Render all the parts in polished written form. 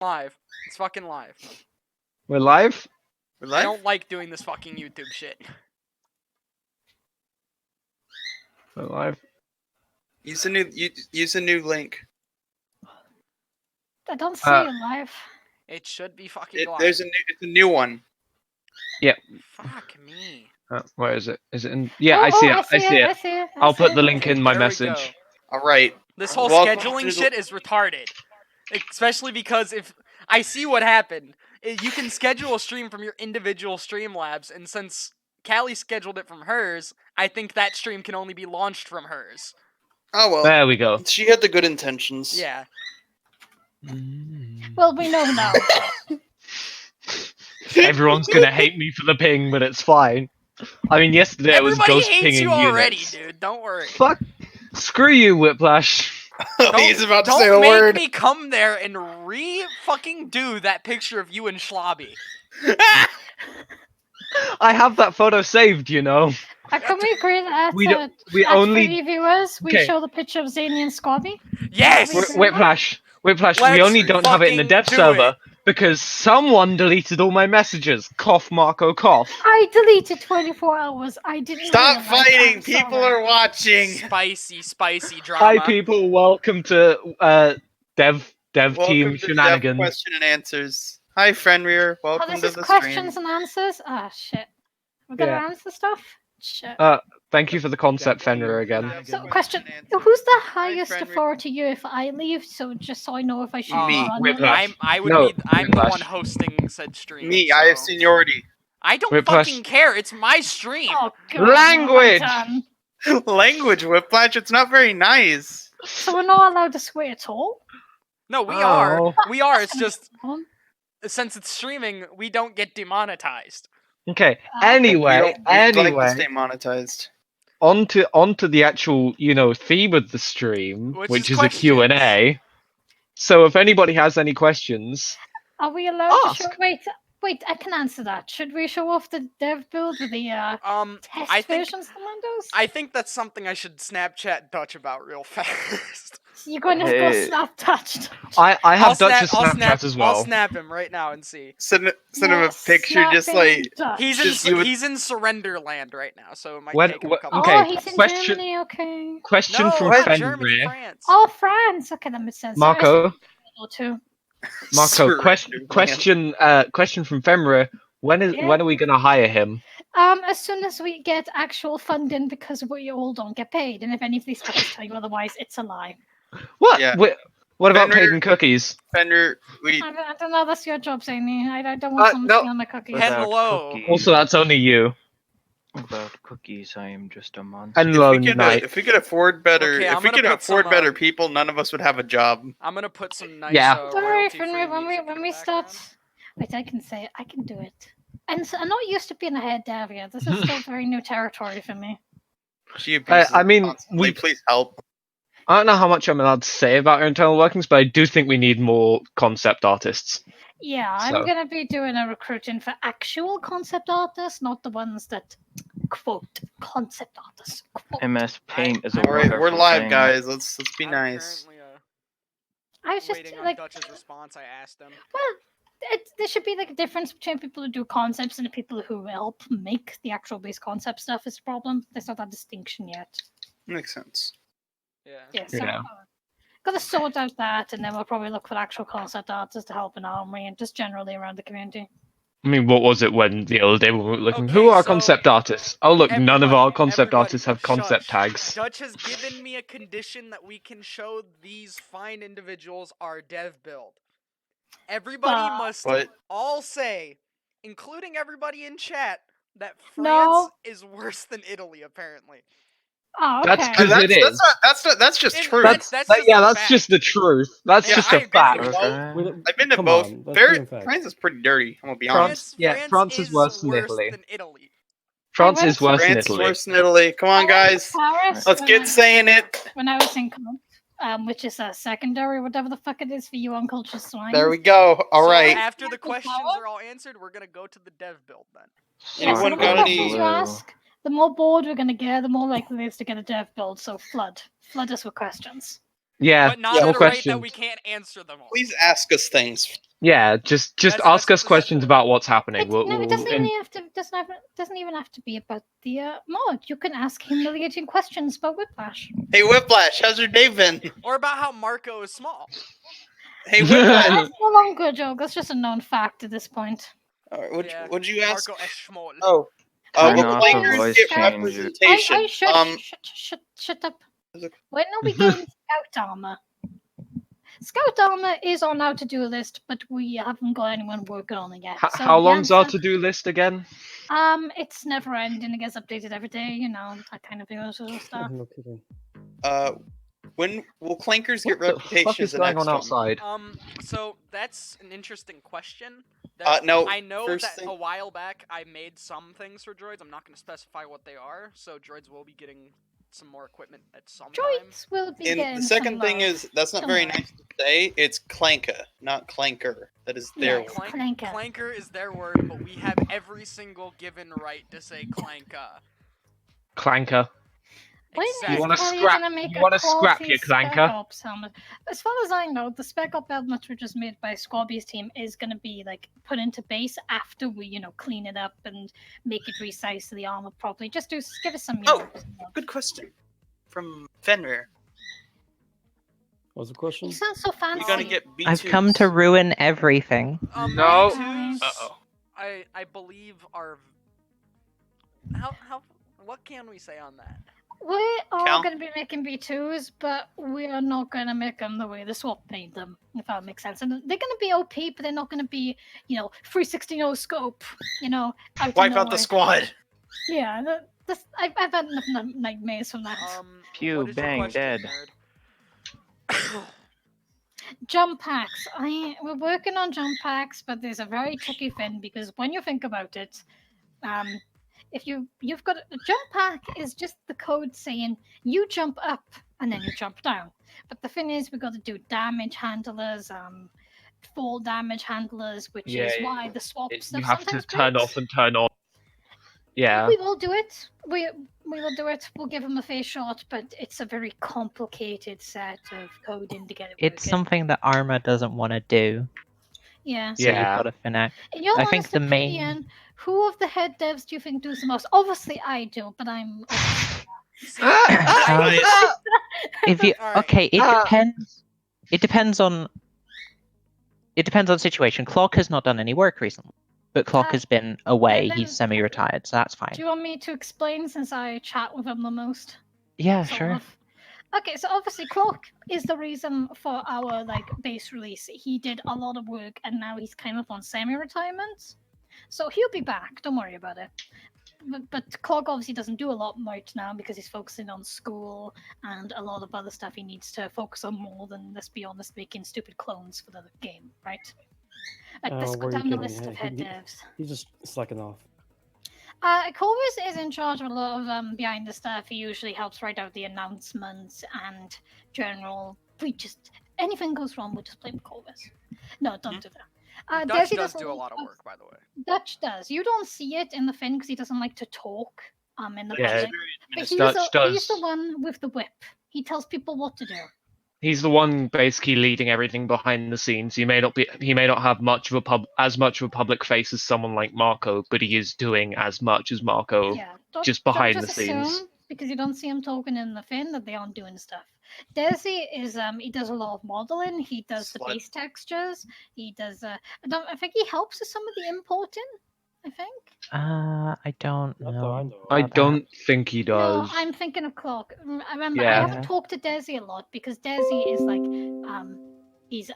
Live. It's fucking live. We're live? We're I live? don't like doing this fucking YouTube shit. We're live. Use a new link. I don't see you live. It should be fucking live. It's a new one. Yep. Fuck me. Where is it? Is it in? Yeah, I see it. I see it. I'll put the link in my message. Alright. This whole Welcome scheduling to shit is retarded. Especially because if I see what happened, you can schedule a stream from your individual Streamlabs, and since Callie scheduled it from hers, I think that stream can only be launched from hers. Oh well. There we go. She had the good intentions. Yeah. Well, we know now. Everyone's gonna hate me for the ping, but it's fine. I mean, yesterday it was Everybody ghost hates pinging you already, units. dude. Don't worry. Fuck. Screw you, Whiplash. He's about to Don't say a make word. me come there and re-fucking do that picture of you and Schlobby. I have that photo saved, you know. Can we agree that We don't- we at only- 3 viewers, we Okay. show the picture of Zany and Scobby? Yes! Whiplash. Whiplash, we Let's only don't have it in the dev fucking do server because someone deleted all my messages. Cough, Marco, cough. I deleted 24 hours. I didn't Stop realize. fighting! I'm People sorry. are watching! Spicy drama. Hi, people. Welcome to dev Welcome team to shenanigans. Question and Answers. Hi, Fenrir. Oh, Welcome this to is the questions stream. and answers? Ah, shit. We're gonna Yeah. answer stuff? Shit. Thank you for the concept, Fenrir, again. So, question. and answers. Who's the highest Fenrir. authority you if I leave? So, just so I know if I should Me. run Whiplash. I'm No, the Whiplash. one hosting said stream. Me, I have so- seniority. I don't Whiplash. fucking care. It's my stream. Oh, God. Language! I'm done. Language, Whiplash, it's not very nice. So, we're not allowed to swear at all? No, we are. Oh. We are. It's just Um, since it's streaming, we don't get demonetized. Okay. Uh, Anyway, We'd like to stay monetized. onto the actual, theme of the stream, Which which is is a Q&A. So if anybody has any questions, Are we allowed Ask. to show? Wait, I can answer that. Should we show off the dev build with the test I think versions of the Windows? I think that's something I should Snapchat Dutch about real fast. You're going to go Hey. snap touched. I have Dutch's I'll Snapchat as well. I'll snap him right now and see. Send him a picture just like... He's you would- in Surrender Land right now, so it might When- take him a couple. okay, Oh, he's in question- Germany. Okay. Question No, from not Fenrir. Germany, France. Oh, France. Okay, that makes sense. Marco, Too. Surrender, question from Fenrir. When Yeah. are we gonna hire him? As soon as we get actual funding, because we all don't get paid, and if any of these fuckers tell you otherwise, it's a lie. What? Yeah. What about Fenrir- paid and cookies? Fenrir, we... I don't know. That's your job, Zany. I don't want someone no. stealing my cookies. Without Hello. cookies- Also, that's only you. Without cookies, I am just a monster. And Lone Knight. If we could afford better, Okay, I'm if we gonna could put afford some, better people, none of us would have a job. I'm gonna put some nice. Yeah. Don't worry, royalty-free Fenrir. When music in we the start, background. wait, I can say it. I can do it. And so, I'm not used to being a head dev yet. This is still very new territory for me. She abuses I mean, constantly. we- Please help. I don't know how much I'm allowed to say about our internal workings, but I do think we need more concept artists. Yeah, So- I'm gonna be doing a recruiting for actual concept artists, not the ones that quote concept artists. Quote. MS Paint is a All right, we're wonderful live, thing. guys. Let's be I'm nice. currently, I was just waiting on like, Dutch's response. I asked him. well, there should be like a difference between people who do concepts and the people who help make the actual base concept stuff. Is the problem? There's not that distinction yet. Makes sense. Yeah. Yeah, so Yeah. gotta sort out that, and then we'll probably look for actual concept artists to help in Armory and just generally around the community. I mean, what was it when the other day we were looking? Okay, Who are so concept artists? Oh, look, none of our concept everybody, artists have concept shush. tags. Dutch has given me a condition that we can show these fine individuals our dev build. Everybody must What? all say, including everybody in chat, that France No. is worse than Italy, apparently. Oh, That's okay. 'cause That's, it is. that's just It- true. that's That's just a fact. just the truth. That's Yeah, just I a agree fact. with Okay. I've been to Come both. on, that's Very, being fact. France is pretty dirty. I'm gonna be France- honest. yeah, France is worse than Italy. Italy. France went is to worse than France is Italy. worse than Italy. Come on, guys. Paris Let's when get I- saying it. When I was in comp, which is a secondary, whatever the fuck it is for you uncultured swine. There we go. All So right. after the Apple questions Power? are all answered, we're gonna go to the dev build then. Yeah, so Anyone the got more any- questions you ask, the more bored we're gonna get, the more likely it is to get a dev build. So flood us with questions. Yeah, but not Yeah, at more a rate that we questions. can't answer them all. Please ask us things. Yeah, just That's ask what us this questions is. about what's happening. It doesn't and even have to. Doesn't even have to be about the mod. You can ask humiliating questions about Whiplash. Hey, Whiplash, how's your day been? Or about how Marco is small. Hey, Whiplash. That's no longer a joke. That's just a known fact at this point. Yeah. What'd you ask? Marco S. Schmoll. Oh, Turn When off we the get voice get Scout- changer. representation. Shut up. Is it- When are we getting Scout armor? Scout armor is on our to-do list, but we haven't got anyone working on it yet. So how the long's our answer- to-do list again? It's never ending. It gets updated every day. You know that kind of stuff. No kidding. When will clankers get What the fuck reputation is as the going next on one? outside? So that's an interesting question. That No, I know first that thing- a while back I made some things for droids. I'm not going to specify what they are, so droids will be getting some more equipment at some time. Droids will be And getting the second some thing love. is that's not Don't very worry. nice to say. It's clanka, not clanker. That is their Yes. word. Clanker. Clanker is their word, but we have every single given right to say clanka. Clanker. When Exactly. You wanna Kelly scrap- gonna make you a wanna scrap quality your Spec clanker? Ops helmet? As far as I know, the Spec Op helmet which was made by Squabby's team is gonna be like put into base after we, clean it up and make it resize the armor properly. Just give us some. Oh, good question from Fenrir. What was the question? You sound so fancy. You're gonna get B2s. I've come to ruin everything. No. B2s, Uh-oh. I believe are. What can we say on that? We are Cal? going to be making B2s, but we are not going to make them the way the swap made them, if that makes sense. And they're going to be OP, but they're not going to be, 360 no scope, out of Wipe out nowhere. the squad. Yeah, I've had enough nightmares from that. Pew, What is your bang, question, dead. nerd? Jump packs. We're working on jump packs, but there's a very tricky thing because when you think about it, if you've got a jump pack is just the code saying you jump up and then you jump down. But the thing is, we've got to do damage handlers, fall damage handlers, which is why the swap stuff You have to sometimes turn breaks. off and turn on. Yeah. We will do it. We will do it. We'll give them a face shot, but it's a very complicated set of coding to get it It's working. something that Arma doesn't want to do. Yeah. So Yeah. you've got to finish. In your I think honest the main- opinion, who of the head devs do you think does the most? Obviously, I do, but I'm. See, Um, if you Alright. okay, it depends. It depends on. It depends on situation. Clock has not done any work recently, but Clock has been away. then- He's semi-retired, so that's fine. Do you want me to explain since I chat with him the most? Yeah, Sort sure. of. Okay, so obviously Clock is the reason for our base release. He did a lot of work and now he's kind of on semi-retirement. So he'll be back, don't worry about it. But Clock obviously doesn't do a lot right now because he's focusing on school and a lot of other stuff he needs to focus on more than, let's be honest, making stupid clones for the game, right? Let's go where are you down the kidding? list of head devs. He's just slacking off. Corvus is in charge of a lot of behind the stuff. He usually helps write out the announcements and general. Anything goes wrong, we'll just blame Corvus. No, don't do that. Dutch Desi does do a lot of work, by the way. Dutch does. You don't see it in the thing because he doesn't like to talk. In the Yeah, public. But he's Dutch does. he's the one with the whip. He tells people what to do. He's the one basically leading everything behind the scenes. He may not have much of as much of a public face as someone like Marco, but he is doing as much as Marco. Yeah, just don't behind the just scenes. assume, because you don't see him talking in the fin that they aren't doing stuff. Desi is he does a lot of modeling. He does the Slut. base textures. He does. I think he helps with some of the importing. I think. I don't Not that I know. know. I about that. don't think he No, does. I'm thinking of Clock. I remember I Yeah. haven't talked to Desi a lot because Desi is he's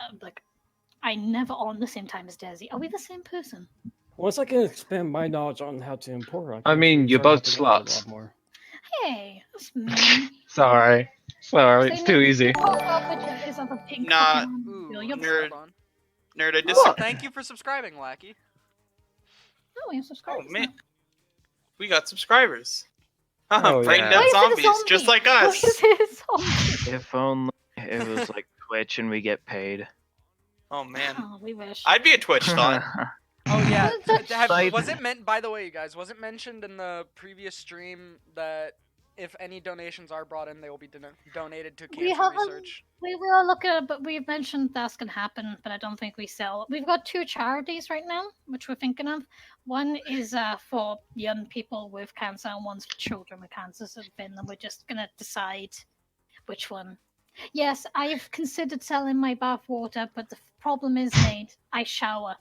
I never on the same time as Desi. Are we the same person? Once I can expand my knowledge on how to import, I mean, you're both sluts. More. Hey, that's mean. Sorry, it's Say too no- easy. no, but his other pink Nah. Pokemon. Ooh, You're nerd. hold on. Nerd, I Oh, disagree. thank you for subscribing, Lackey. Oh, you're subscribed. Oh man, we got subscribers. Oh, Brain yeah. dead Why is it a zombies, just zombie? like Why us. is it a zombie? If only it was like Twitch and we get paid. Oh man, Oh, we wish. I'd be a Twitch thought. Oh yeah. That's Was like- it meant? By the way, you guys, was it mentioned in the previous stream that if any donations are brought in, they will be donated to We cancer haven't. research. We will look at it, but we've mentioned that's gonna happen. But I don't think we sell. We've got 2 charities right now, which we're thinking of. One is for young people with cancer, and one's for children with cancer. So then we're just gonna decide which one. Yes, I've considered selling my bath water, but the problem is, Nate, I shower.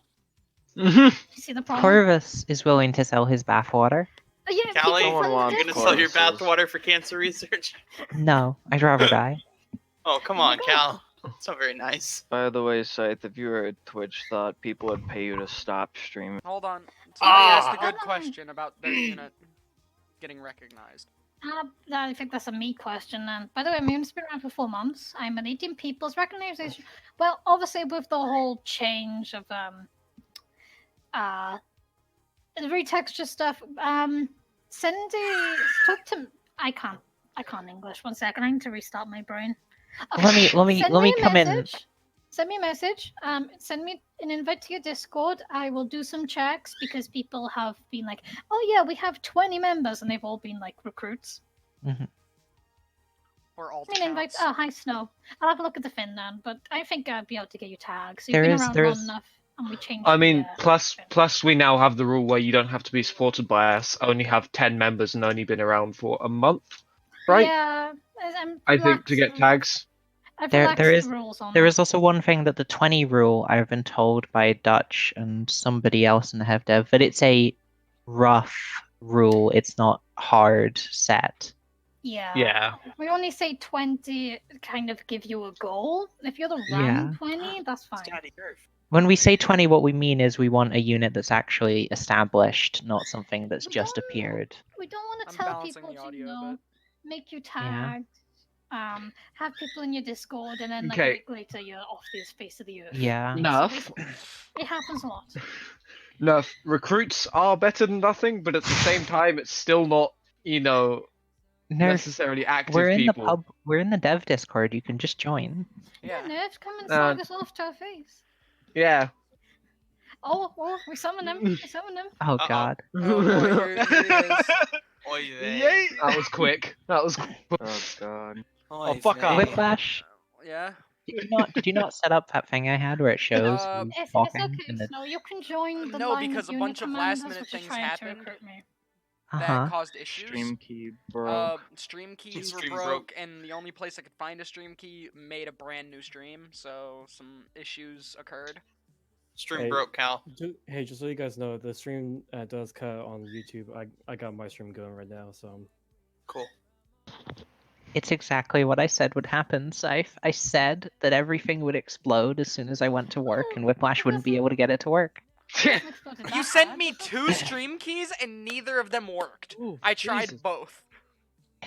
You see the problem? Corvus is willing to sell his bathwater. Yeah, Callie, people Someone from wants You're the gonna sell your Corvus's. bathwater for cancer research? No, I'd rather die. Oh, come on, Cal. It's not very nice. By the way, Scythe, if you were at Twitch, thought people would pay you to stop streaming. Hold on. Somebody asked a Ah! good question about their unit getting recognized. I think that's a me question then. By the way, Moon's been around for 4 months. I'm an 18 people's recognition. Well, obviously with the whole change of the retexture stuff, Cindy talk to I can't English. 1 second, I need to restart my brain. Let me Send let me a come in. message. Send me a message. Send me an invite to your Discord. I will do some checks because people have been like, "Oh yeah, we have 20 members," and they've all been like recruits. Or alt I mean, invite. accounts. Oh, hi Snow. I'll have a look at the fin then, but I think I'd be able to get you tags. You've There been is- around there long is- enough, and we changed. I mean, the, fin. plus we now have the rule where you don't have to be supported by us, only have 10 members and only been around for a month, right? Yeah, I think to get tags. I've There- relaxed there the is- rules on There that. is also one thing that the 20 rule, I've been told by Dutch and somebody else in the Hev Dev, that it's a rough rule. It's not hard set. Yeah. Yeah. We only say 20 kind of give you a goal. If you're the Yeah. run 20, that's fine. When we say 20, what we mean is we want a unit that's actually established, not something that's We just don't- appeared. We don't want I'm to tell balancing people the to, audio a bit. make you Yeah. tagged, have people in your Discord, and then like Okay. a week later you're off the face of the earth. Yeah. Enough. It happens a lot. No, recruits are better than nothing, but at the same time, it's still not, Nerf, necessarily active we're in people. the pub. We're in the dev Discord. You can just join. Yeah, Yeah. nerds come and Uh, slag us off to our face. Yeah. Oh, we summon him. We summon him. Oh Uh-oh. God. Oh boy, here he is. Oy vey. Yay! That was quick. That was. Oh god. Oy fuck vey. off. Whiplash. Yeah. Did you not set up that thing I had where it shows who's It's talking? okay, and it- Snow. You can join the No, line because of a unit bunch of commanders, last-minute which are things trying to happened. recruit me. That Uh-huh. caused issues. Stream key broke. Stream keys were Stream broke, broke. and the only place I could find a stream key made a brand new stream, so some issues occurred. Stream Hey. broke, Cal. Hey, just so you guys know, the stream does cut on YouTube. I got my stream going right now, so Cool. It's exactly what I said would happen, Scythe. I said that everything would explode as soon as I went to work, and Whiplash wouldn't be able to get it to work. You sent me 2 stream keys, and neither of them worked. Ooh, I tried Jesus. both.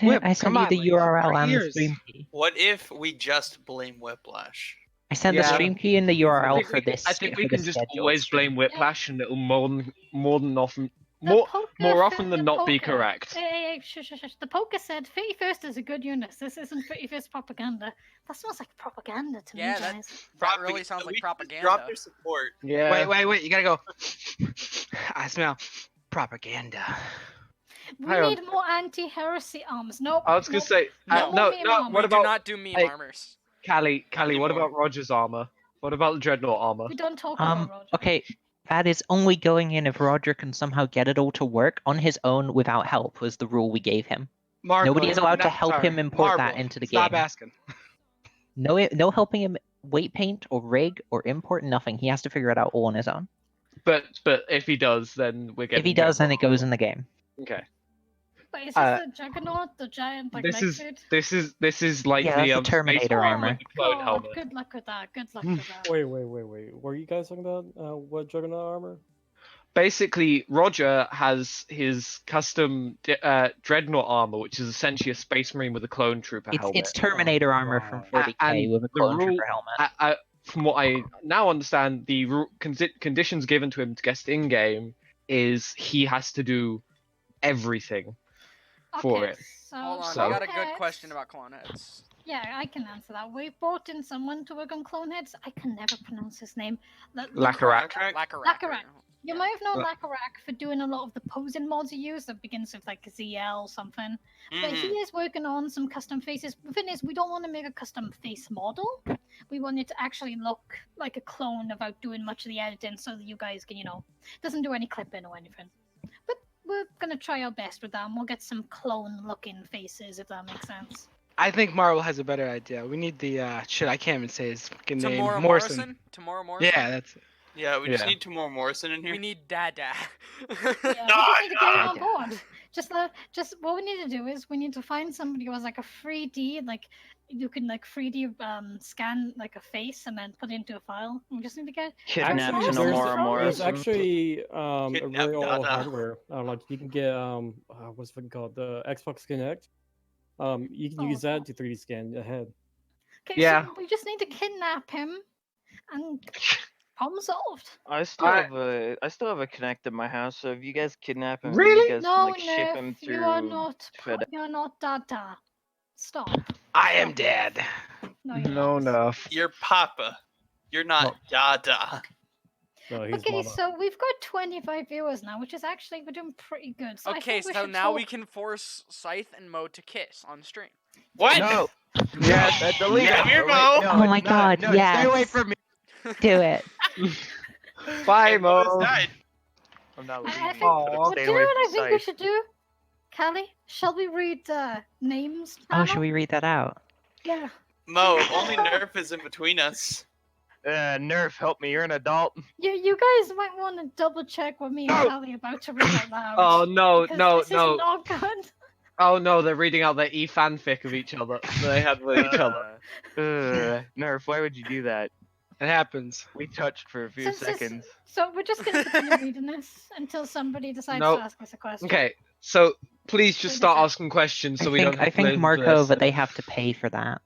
Whip, I sent come you on, the like, URL our and the ears. stream key. What if we just blame Whiplash? I sent the Yeah. stream key and the I URL think for we, this. I think for we the can just scheduled always stream. blame Whiplash, and it'll more than often The more poker often said than the not be poker. correct. Hey, shush. The poker said 31st is a good unit. This isn't 31st propaganda. That sounds like propaganda to Yeah, me, that- guys. That really sounds like We just propaganda. Drop their support. Yeah. Wait, you gotta go. I smell propaganda. We Hang on. need more anti-heresy arms. Nope. I was gonna nope. say No no, more meme armor. What We about do not do meme hey, armors. Callie? What anymore. about Roger's armor? What about the Dreadnought armor? We don't talk about Roger. Okay, that is only going in if Roger can somehow get it all to work on his own without help, was the rule we gave him. Marco, Nobody is allowed to help sorry, him import that Marvel, into the stop game. asking. No helping him weight paint or rig or import, nothing. He has to figure it out all on his own. But if he does, then we're getting. If he does, then it Dreadnought goes in the game. armor. Okay. Wait, is this uh, the Juggernaut, the giant like This is suit? this is like Yeah, the that's the Terminator Space Marine armor. with the clone God, helmet. good luck with that. Good luck with that. wait. Were you guys talking about what Juggernaut armor? Basically, Roger has his custom Dreadnought armor, which is essentially a Space Marine with a clone trooper helmet. It's Terminator armor from right. 40k And with a the clone rule- trooper helmet. From what I now understand, the conditions given to him to get in game is he has to do everything for Okay, it. so Hold on, So- I got a good Clone question Heads- about clone heads. Yeah, I can answer that. We brought in someone to work on Clone Heads. I can never pronounce his name. Lacarac. Lacarac? Lacarac. Lacarac. You might have known Uh, Lakarak for doing a lot of the posing mods he used that begins with like ZL or something. But he Mhm. is working on some custom faces. The thing is, we don't want to make a custom face model. We want it to actually look like a clone without doing much of the editing so that you guys can, doesn't do any clipping or anything. But we're going to try our best with that and we'll get some clone looking faces if that makes sense. I think Marvel has a better idea. We need the shit. I can't even say his fucking name. Tomorrow Morrison. Morrison. Yeah, that's it. Yeah, we just Yeah. need Tamora Morrison in here. We need Dada. Yeah, we just need to get him on Yeah. board. Just what we need to do is we need to find somebody who has like a 3D, like you can like 3D scan like a face and then put it into a file. We just need to get Kidnap Morrison to is Nomura from- There's Morrison. actually a Kidnap very old Dada. hardware. Like you can get what's it called? The Xbox Kinect. You can use that to 3D scan ahead. Okay, Yeah. so we just need to kidnap him and problem solved. I still I- have a Kinect at my house, so if you guys kidnap him, Really? you guys can No, like ship him Nerf, through. you are not. FedEx. You're not Dada. Stop. I am dead. No, you're No, not. no. You're Papa. You're not Dada. No, he's Okay, Mama. so we've got 25 viewers now, which is actually we're doing pretty good. So I Okay, think we so should now we talk- can force Scythe and Mo to kiss on stream. What? No. Yeah, That's illegal. Come here, Wait, Mo. no, Oh it's my not. God, No, stay away yes. from me. Do it. Bye, And Mo Mo. died. I'm not I leaving. think. Aw. Well, do Stay you know away what I from think we Scythe. should do? Callie, shall we read names? Oh, should we read that out? Yeah. Mo, only Nerf is in between us. Nerf, help me. You're an adult. You guys might want to double check with me and Callie about to read out loud. Oh no, because no, this no. is not good. Oh no, they're reading out their e-fanfic of each other. They had with each other. Nerf, why would you do that? It happens. We touched for a few seconds. So we're just gonna continue reading this until somebody decides Nope. to ask us a question. Okay, so please just Wait a start sec. asking questions so we I don't think have I to think listen to Marco, this. but they have to pay for that.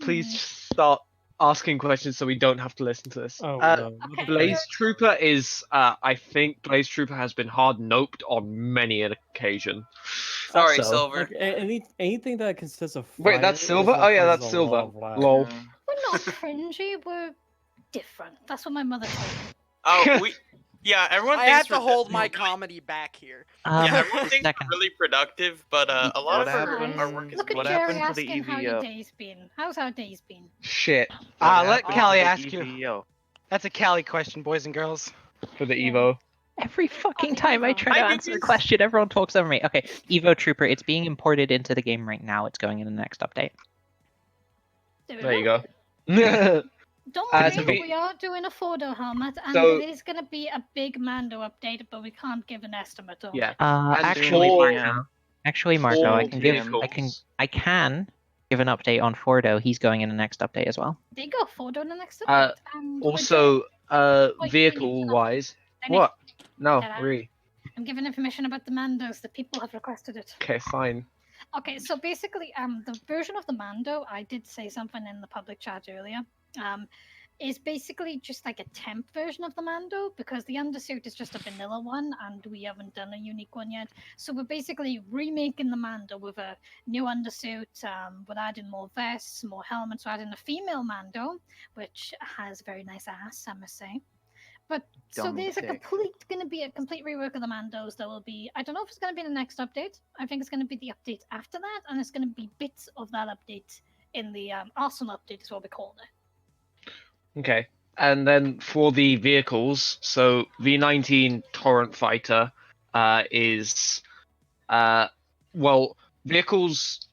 Please just start asking questions so we don't have to listen to this. Oh no. Okay. Blaze Trooper is, I think Blaze Trooper has been hard noped on many an occasion. Sorry, So- Silver. Like anything that consists of Wait, that's fire is silver? what Oh yeah, causes that's a lot silver. of lag. Lol. We're not cringy. We're different. That's what my mother told me. Oh, everyone I thinks have to we're hold my comedy back here. Yeah, everyone a thinks second. we're really productive, but a lot What of happened? our work is Look at What Jerry happened to the asking how your EVO? day's been. How's our days been? Shit. Let What happened Callie to the ask you. EVO? That's a Callie question, boys and girls. For the Yeah. Evo. Every fucking the time I Evo. try to I answer a did- question, everyone talks over me. Okay, Evo Trooper, it's being imported into the game right now. It's going in the next update. There you go. Don't Uh, worry, so- we are doing a photo helmet, and So- it is going to be a big Mando update, but we can't give an estimate. Don't Yeah. worry. And Actually, for- Marco, I for can give vehicles. I can give an update on Fordo. He's going in the next update as well. They go photo in the next Uh, update. and Also, Wait, vehicle-wise. I need- What? No, Get out. really. I'm giving information about the Mandos. The people have requested it. Okay, fine. Okay, so basically, the version of the Mando, I did say something in the public chat earlier, is basically just like a temp version of the Mando because the undersuit is just a vanilla one and we haven't done a unique one yet. So we're basically remaking the Mando with a new undersuit. We're adding more vests, more helmets. We're adding a female Mando, which has a very nice ass, I must say. But so Dummy there's pick. going to be a complete rework of the Mandos. There will be, I don't know if it's going to be the next update. I think it's going to be the update after that, and it's going to be bits of that update in the Arsenal update, is what we call it. Okay. And then for the vehicles, so V19 Torrent Fighter is well,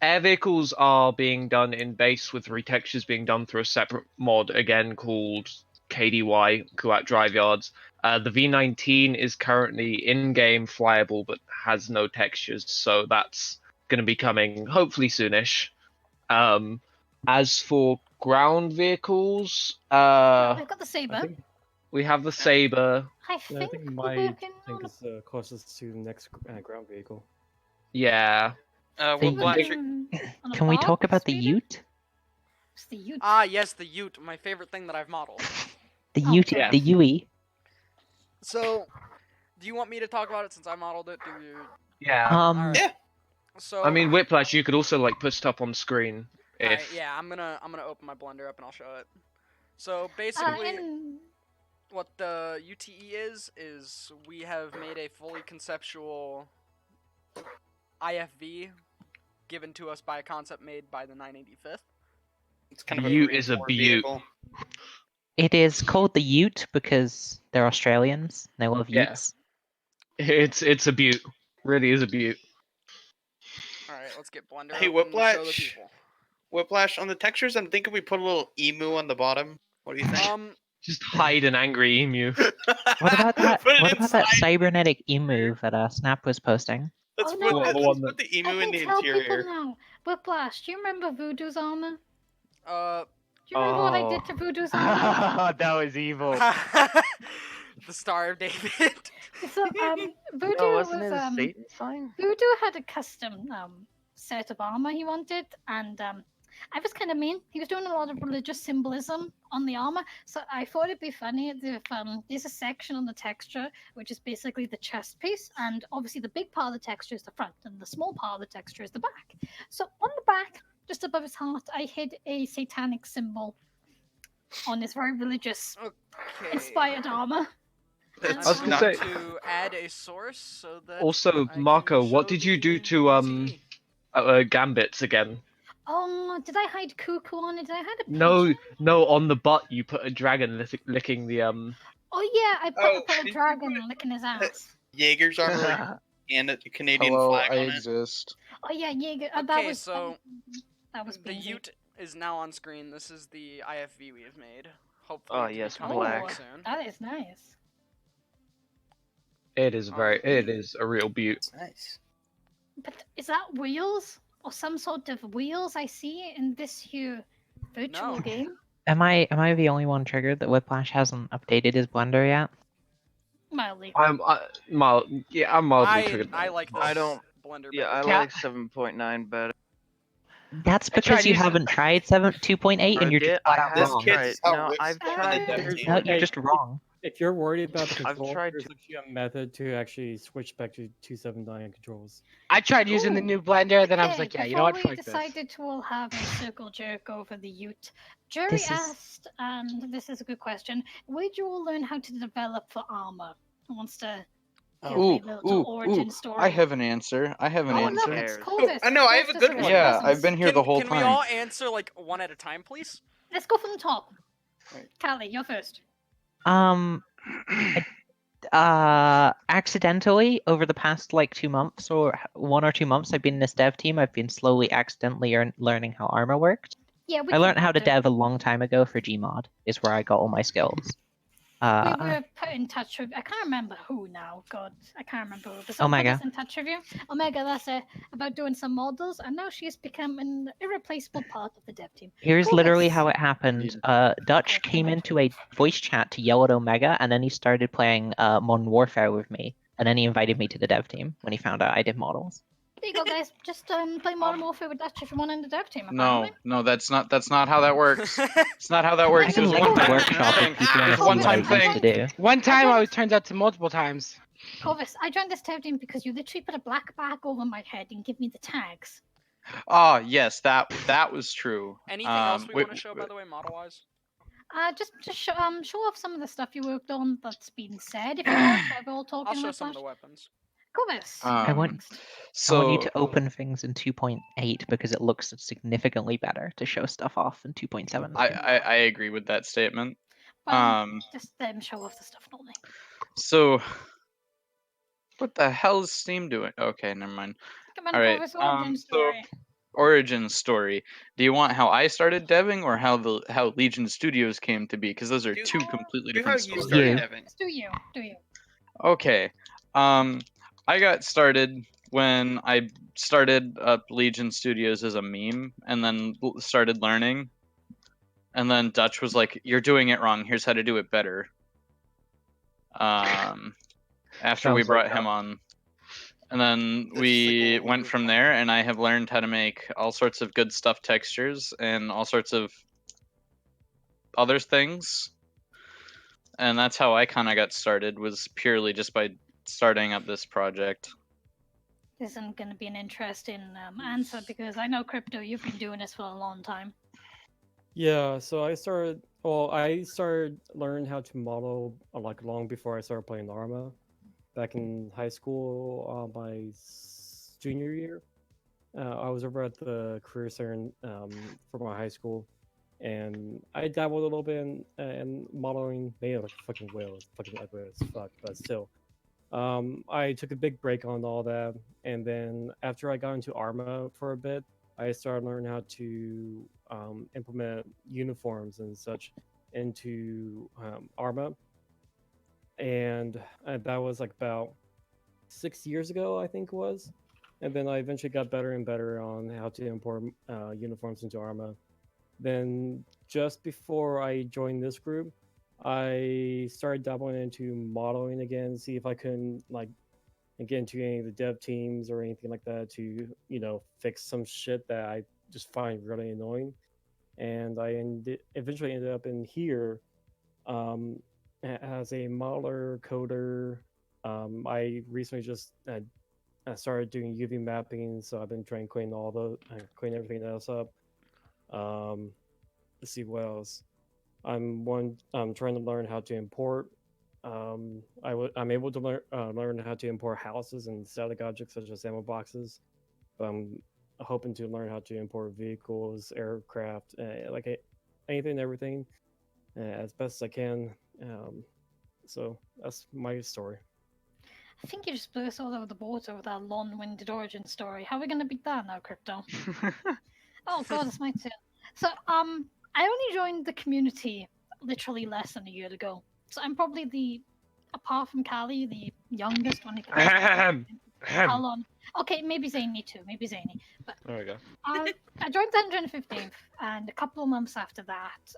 air vehicles are being done in base with retextures being done through a separate mod again called KDY, Kuat Drive Yards. The V19 is currently in-game flyable but has no textures, so that's going to be coming hopefully soonish. As for ground vehicles, We've got the Saber. I think we have the Saber. I Yeah, I think think we're my working tank on a is closest to the next ground vehicle. Yeah. Think- Whiplash. working on a Can we Bob talk about the Speeder? Ute? It's the Ute. Ah, yes, the Ute, my favorite thing that I've modeled. The Oh, Ute, yeah. the UE. So, do you want me to talk about it since I modeled it? Do you? Yeah. Alright. Yeah. So I mean, Whiplash, you could also like put stuff on screen alright, if. yeah, I'm gonna open my Blender up and I'll show it. So basically, and what the UTE is we have made a fully conceptual IFV given to us by a concept made by the 985th. It's kind of a Butte Marine is a Corps butte. vehicle. It is called the Ute because they're Australians. They love Yeah. Utes. It's a butte. Really is a butte. All right, let's get Blender Hey, open and show the Whiplash. people. Whiplash, on the textures, I'm thinking we put a little emu on the bottom. What do you think? Just hide an angry emu. What about that? Put it What about that inside. cybernetic emu that Snap was posting? Let's Oh, put, no, I let's can- put the I emu in can the tell people interior. now. Whiplash, do you remember Voodoo's armor? Uh, Do you remember what I did to Voodoo's armor? That was evil. the Star of David. So, Voodoo No, wasn't was it a Satan sign? Voodoo had a custom set of armor he wanted, and I was kind of mean. He was doing a lot of religious symbolism on the armor, so I thought it'd be funny if there's a section on the texture which is basically the chest piece, and obviously the big part of the texture is the front, and the small part of the texture is the back. So on the back, just above his heart, I hid a satanic symbol on his very religious Okay. inspired armor. I'm I was gonna going say- to add a source so that Also, I can Marco, what show did you do the to UTE. Gambits again? Oh, did I hide Cuckoo on it? Did I hide a No, pigeon? no, on the butt you put a dragon licking the Oh yeah, I Oh, put a did you dragon put- licking his ass. Jaeger's armor and a Canadian Hello, flag I on it. exist. Oh yeah, Jaeger. Okay, that was so that was the beansy. Ute is now on screen. This is the IFV we have made. Hopefully, Oh, it to be yes, coming black. out soon. That is nice. It is a real beaut. It's nice. But is that wheels or some sort of wheels I see in this here virtual No. game? Am I the only one triggered that Whiplash hasn't updated his Blender yet? Mildly. I'm mildly triggered. I like this I don't- Blender Yeah, I better. like 7.9 better. That's I tried because you using- haven't tried 2.8 and you're just flat out This wrong. kid tried- is how no, Whips I've on the tried dev to- team. No, you're Hey, just wrong. If you're worried about the I've controls, tried there's to- actually a method to actually switch back to 279 controls. I tried using the Ooh, new blender, then I was Okay, like, yeah, you know what? before we Fuck this. decided to all have a circle jerk over the Ute, Jerry This is- asked, and this is a good question, where'd you all learn how to develop for armor? Who wants to give me a little origin story? I have an answer. I have an Oh, answer. look, it's Cares? Clovis. I know, I have a Clovis good is one. Yeah, present. I've been here the whole Can time. we all answer like one at a time, please? Let's go from the top. Right. Callie, you're first. Accidentally over the past like 2 months or 1 or 2 months I've been in this dev team, I've been slowly accidentally learning how armor worked. Yeah, we I learned can how to do- dev a long time ago for Gmod, is where I got all my skills. We were put in touch with. I can't remember who now. God, I can't remember who. But someone put Omega. us in touch with you. Omega, that's it. About doing some models, and now she's become an irreplaceable part of the dev team. Here's Clovis. literally how it happened. Dutch Okay, came good. into a voice chat to yell at Omega, and then he started playing Modern Warfare with me. And then he invited me to the dev team when he found out I did models. There you go, guys. Just play Modern Warfare with Dutch if you want in the dev team. No, Apparently. no, that's not how that works. It's not how that I works. can It was a link the one-time workshop if thing. people want It's to a see what I one-time used thing. to do. One time, joined- I was turned out to multiple times. Clovis, I joined this dev team because you literally put a black bag over my head and give me the tags. Oh yes, that was true. Anything else we wait, want to show, by the way, model-wise? Just show off some of the stuff you worked on that's been said. If you want, we're all talking. I'll show with some of Flash. the weapons. Clovis. I want- next. I want you So to open things in 2.8 because it looks significantly better to show stuff off in 2.7. I agree with that statement. Well, just let him show off the stuff normally. So what the hell is Steam doing? Okay, never mind. Come on, All right, Clovis, origin so- story. Origin story. Do you want how I started deving or how Legion Studios came to be? Because those are Do- two completely Do how different you stories. started Yeah. deving. Let's do you. Do you? Okay. I got started when I started up Legion Studios as a meme and then started learning. And then Dutch was like, "You're doing it wrong. Here's how to do it better." After we Sounds like brought that. him on. And then This is we like a went little from there, and I have learned how to make all sorts of good stuff textures and all sorts of other things. And that's how I kind of got started, was purely just by starting up this project. This isn't going to be an interesting answer because I know Crypto, you've been doing this for a long time. Yeah, so I started Well, I started learning how to model like long before I started playing Arma. Back in high school, my junior year, I was over at the career center for my high school, and I dabbled a little bit in modeling. Made like a fucking whale, it's fucking ugly as fuck, but still. I took a big break on all that, and then after I got into Arma for a bit, I started learning how to implement uniforms and such into Arma, and that was like about 6 years ago, I think it was. And then I eventually got better and better on how to import uniforms into Arma. Then just before I joined this group, I started dabbling into modeling again, see if I couldn't like get into any of the dev teams or anything like that to fix some shit that I just find really annoying. And eventually ended up in here as a modeler coder. I recently just I started doing UV mapping, so I've been trying to clean everything else up. Let's see what else. I'm trying to learn how to import. I'm able to learn how to import houses and static objects such as ammo boxes. I'm hoping to learn how to import vehicles, aircraft, anything and everything as best as I can. So that's my story. I think you just blew us all over the water with that long-winded origin story. How are we going to beat that now, Crypto? Oh god, it's my turn. So, I only joined the community literally less than a year ago. So I'm probably apart from Callie, the youngest when it comes to how long. Okay, maybe Zany too, maybe Zany. But There we go. I joined the 115th, and a couple of months after that,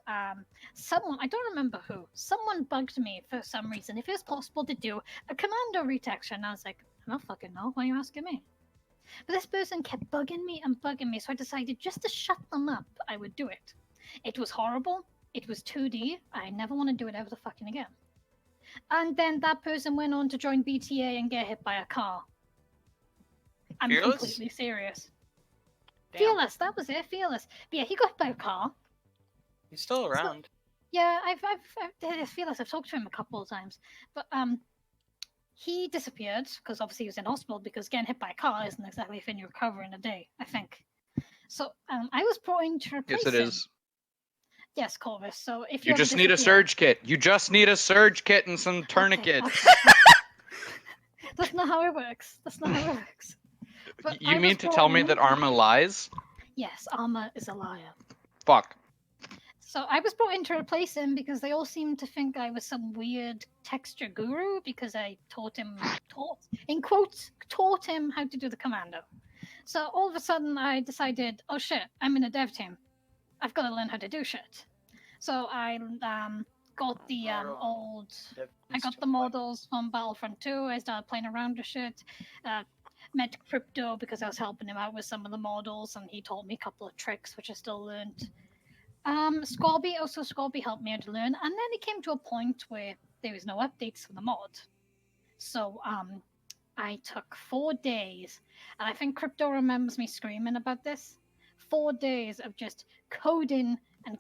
someone, I don't remember who, someone bugged me for some reason if it was possible to do a commando retext, and I was like, I don't fucking know, why are you asking me? But this person kept bugging me and bugging me, so I decided just to shut them up, I would do it. It was horrible. It was 2D. I never want to do it ever the fucking again. And then that person went on to join BTA and get hit by a car. I'm Fearless? completely serious. Damn. Fearless, that was it, Fearless. But yeah, he got hit by a car. He's still around. Yeah, I've Fearless. I've talked to him a couple of times, but he disappeared because obviously he was in hospital because getting hit by a car isn't exactly a thing you recover in a day, I think. So I was brought in to replace Yes, it him. is. Yes, Corvus. So if You ever just need a disappear- surge kit. You just need a surge kit and some tourniquets. Okay. That's not how it works. That's not how it works. But You I mean was to tell me brought in- that Arma lies? Yes, Arma is a liar. Fuck. So I was brought in to replace him because they all seemed to think I was some weird texture guru because I taught him how to do the commando. So all of a sudden I decided, oh shit, I'm in a dev team. I've got to learn how to do shit. So I got the I got the models from Battlefront 2. I started playing around with shit. Met Crypto because I was helping him out with some of the models, and he taught me a couple of tricks which I still learned. Scorby helped me out to learn, and then it came to a point where there was no updates for the mod. So I took 4 days, and I think Crypto remembers me screaming about this. 4 days of just coding, and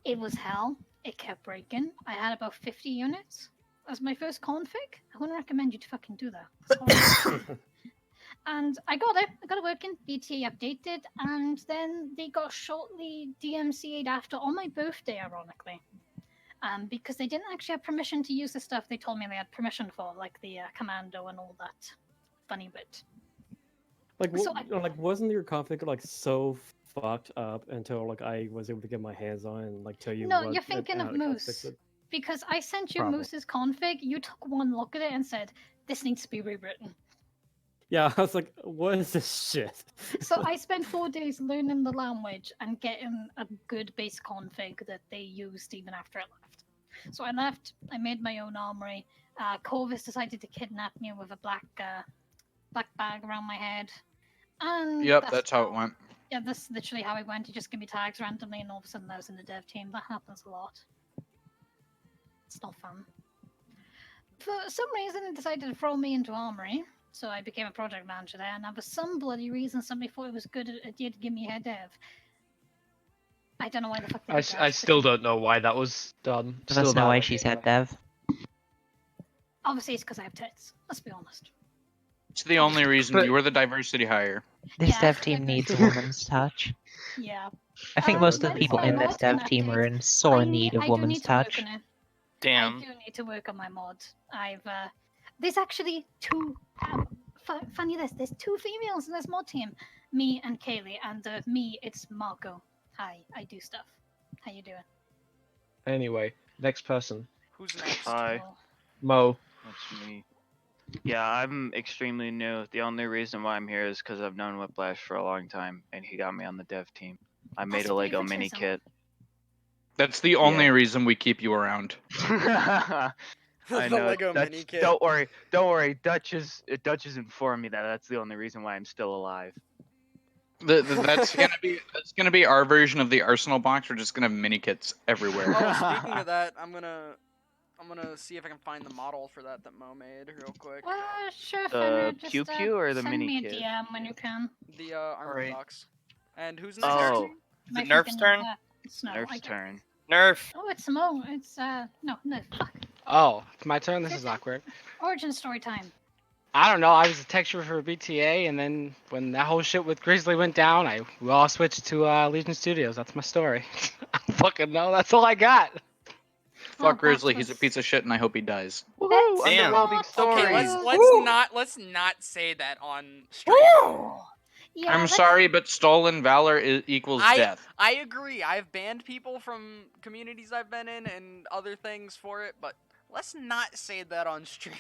it was hell. It kept breaking. I had about 50 units as my first config. I wouldn't recommend you to fucking do that. It's horrible. And I got it working. BTA updated, and then they got shortly DMCA'd after on my birthday, ironically. Because they didn't actually have permission to use the stuff they told me they had permission for, like the commando and all that funny bit. Like, So like, wasn't your config like so fucked up until like I was able to get my hands on it and like tell you? No, what, you're thinking how of to fix Moose. it? Because I sent you Probably. Moose's config, you took one look at it and said, this needs to be rewritten. Yeah, I was like, what is this shit? So I spent 4 days learning the language and getting a good base config that they used even after I left. So I left, I made my own armory. Corvus decided to kidnap me with a black bag around my head. And Yep, that's how it went. Yeah, that's literally how it went. He just gave me tags randomly, and all of a sudden I was in the dev team. That happens a lot. It's not fun. For some reason, they decided to throw me into Armory, so I became a project manager there, and for some bloody reason, somebody thought it was a good idea to give me head dev. I don't know why the fuck they I, did that. I still don't know why that was done. Let Still us know don't why have she's any head dev. Obviously, it's because I have tits. Let's be honest. It's the only reason But- you were the diversity hire. This Yeah, dev I team agree. needs a woman's touch. Yeah. I think most of the When's people my in this mod dev gonna team are update? in sore I need of I do woman's need to work touch. on it. I Damn. do need to work on my mod. I've there's actually two. Funny there's two females in this mod team, me and Kaylee, and me it's Marco. Hi, I do stuff. How you doing? Anyway, next person. Who's next? Hi, Cool. Mo. that's me. Yeah, I'm extremely new. The only reason why I'm here is because I've known Whiplash for a long time, and he got me on the dev team. I made That's a Lego mini favoritism. kit. That's the only reason we keep you around. I The know. Lego Dutch, mini kit. Don't worry. Dutch is informed me that that's the only reason why I'm still alive. That's gonna be our version of the Arsenal box. We're just gonna have mini kits everywhere. Oh, speaking of that, I'm gonna see if I can find the model for that Mo made real quick. Sure, The Fenrir, just QQ or the send mini me a kit? DM when you can. The armor Alright. box. And who's next? Oh, Is it My Nerf's fucking, turn? it's no, I Nerf's can't- turn. Nerf. Oh, it's Mo. It's no, fuck. Oh, it's my turn. This is awkward. Origin story time. I don't know. I was a texturer for BTA, and then when that whole shit with Grizzly went down, we all switched to Legion Studios. That's my story. I don't fucking know. That's all I got. Fuck that Grizzly, he's a was- piece of shit, and I hope he dies. Woohoo! Damn. Underwhelming story. Okay, let's Woo! let's not say that on stream. Yeah, I'm let's- sorry, but stolen valor equals death. I agree. I've banned people from communities I've been in and other things for it, but let's not say that on stream.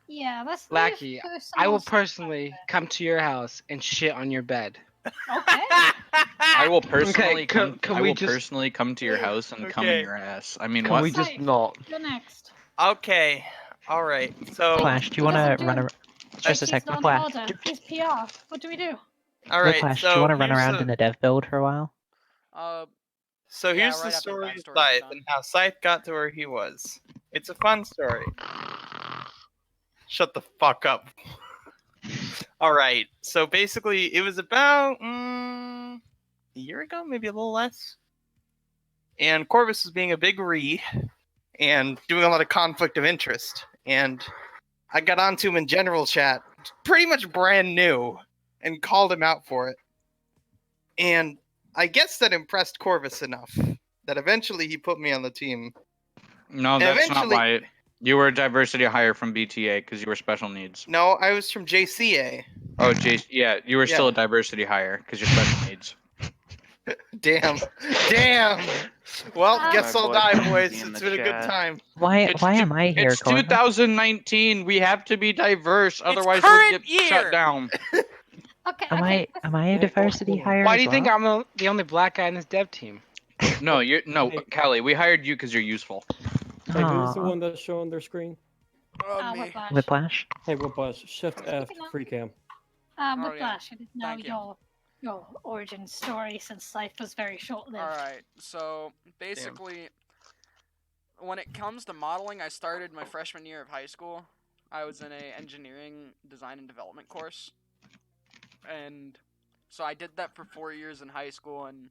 Yeah, let's. leave Lackey, I will personal stuff personally come to your house and shit on your bed. Okay. I will personally can come. I we will just- personally come to your house and come in Okay. your ass. I mean, Can what? we just Safe. not? You're next. Okay. All right. So. Whiplash, do you want Doesn't to do run it. around? Just a He's sec, not in Whiplash. order. He's PR. What do we do? All right. Whiplash, So do you want to run here's around the- in the dev build for a while? So Yeah, here's right the after story of backstory is Scythe done. and how Scythe got to where he was. It's a fun story. Shut the fuck up. All right. So basically, it was about a year ago, maybe a little less. And Corvus was being a big re and doing a lot of conflict of interest. And I got onto him in general chat, pretty much brand new, and called him out for it. And I guess that impressed Corvus enough that eventually he put me on the team. No, And that's not eventually- why. You were a diversity hire from BTA because you were special needs. No, I was from JCA. Oh, yeah, you were still Yeah. a diversity hire because you're special needs. Damn. Damn. Well, Ah. guess My I'll boy die, Kenzie boys. in It's the been a good chat. time. Why It's am I here, It's Corvus? 2019. We have to be diverse, otherwise current we'll get year. shut down. Okay. Am okay. I a diversity hire? Why as do you think well? I'm the only black guy in this dev team? No, no, Hey. Callie. We hired you because you're useful. Hey, who's the Aw, one that's showing their screen? Me. Whiplash. Whiplash. Hey, Whiplash, Shift F, Speaking of- free cam. yeah. Whiplash. It is now Thank you. your origin story since Scythe was very short-lived. Alright, so basically, when it comes to modeling, I started my freshman year of high school. I was in a engineering design and development course. And so I did that for 4 years in high school and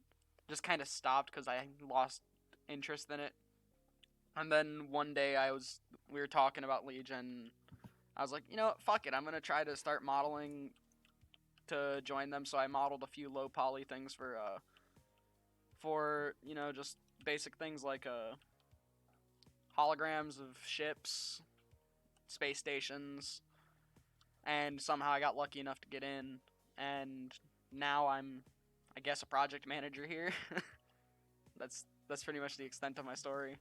just kind of stopped because I lost interest in it. And then one day we were talking about Legion. I was like, you know what, fuck it, I'm going to try to start modeling to join them. So I modeled a few low poly things for you know, just basic things like holograms of ships, space stations, and somehow I got lucky enough to get in, and now I'm, I guess, a project manager here. That's pretty much the extent of my story.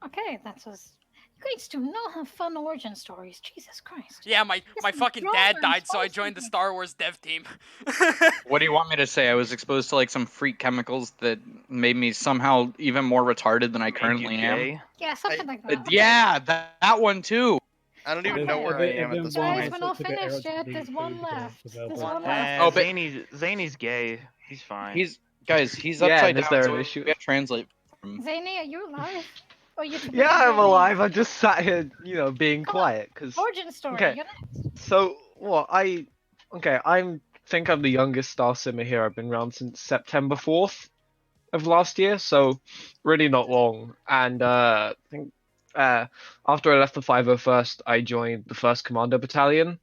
Okay, that was. You guys do not have fun origin stories. Jesus Christ. Yeah, my This is fucking drama dad and died, so I spice joined the making. Star Wars dev team. What do you want me to say? I was exposed to like some freak chemicals that made me somehow even more retarded than I Made you currently am. gay? Yeah, something like that. Yeah, that one too. I don't even Okay. know where I am at this Guys, point. we're not finished yet. There's one left. There's one left. Oh, but- Zany's gay. He's fine. He's Yeah, upside and is down. there So an issue? we can't translate. From... Zany, are you alive? Or you Yeah, I'm alive. I just sat here, being Come on. quiet because. Origin story. Okay. You're next. So what? I think I'm the youngest Star Simmer here. I've been around since September 4th. of last year, so really not long. And I think after I left the 501st, I joined the 1st Commando Battalion.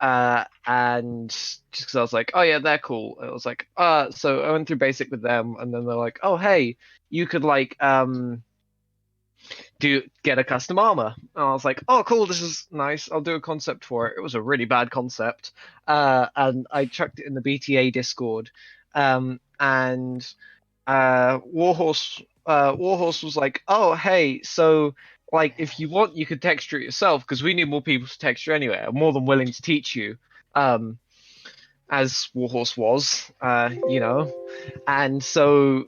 And just because I was like, oh yeah, they're cool. I was like, so I went through basic with them, and then they're like, oh hey, you could like get a custom armor. And I was like, oh cool, this is nice. I'll do a concept for it. It was a really bad concept, and I chucked it in the BTA Discord, and Warhorse was like, oh hey, so like if you want, you could texture it yourself because we need more people to texture anyway. I'm more than willing to teach you. As Warhorse was, and so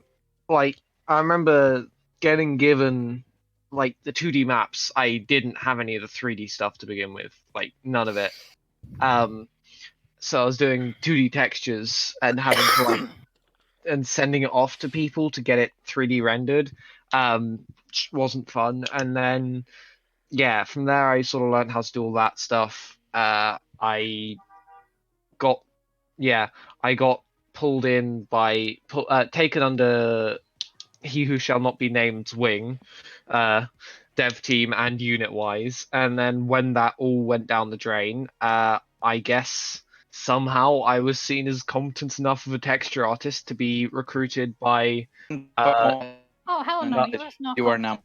like I remember getting given like the 2D maps. I didn't have any of the 3D stuff to begin with, like none of it. So I was doing 2D textures and having to like and sending it off to people to get it 3D rendered, which wasn't fun. And then yeah, from there I sort of learned how to do all that stuff. I got I got pulled in by taken under He Who Shall Not Be Named's wing, dev team and unit wise, and then when that all went down the drain, I guess somehow I was seen as competent enough of a texture artist to be recruited by. Oh hell no, Not- you was not. you are now.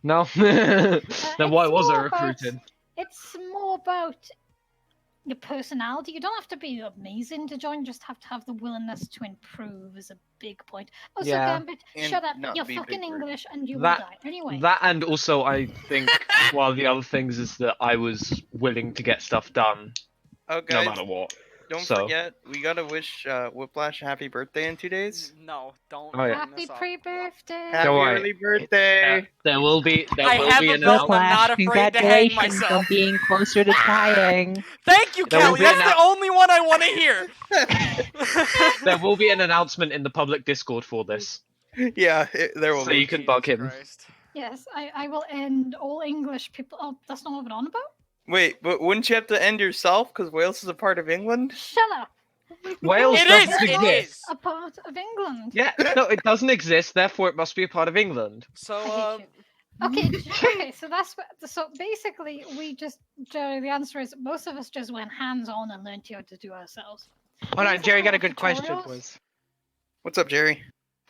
No, then why It's was I more about- recruited? It's more about your personality. You don't have to be amazing to join. You just have to have the willingness to improve. Is a big point. Also, Yeah. Gambit, And shut up. not You're be fucking big word. English, and you That- will die anyway. That and also I think one of the other things is that I was willing to get stuff done Oh, no guys, matter what. don't so. forget, we gotta wish Whiplash a happy birthday in 2 days. No, don't. Oh, yeah. bring Happy this up. pre-birthday. Happy Don't worry. early birthday! There will be I have a an belt and I'm Whiplash, not afraid to hang congratulations myself. on being closer to dying. Thank you, There will Kelly. be That's an the only one I want to hear. There will be an announcement in the public Discord for this, Yeah, there will so be. you can bug him. Christ. Yes, I will end all English people. Oh, that's not what I'm on about. Wait, but wouldn't you have to end yourself because Wales is a part of England? Shut up. Wales It doesn't is, it exist. is. A part of England. Yeah, no, it doesn't exist. Therefore, it must be a part of England. So, I hate Okay, so that's what. So basically, the answer is most of us just went hands-on and learned how to do ourselves. Hold on, These Jerry are got a all good question. tutorials. Was What's up, Jerry?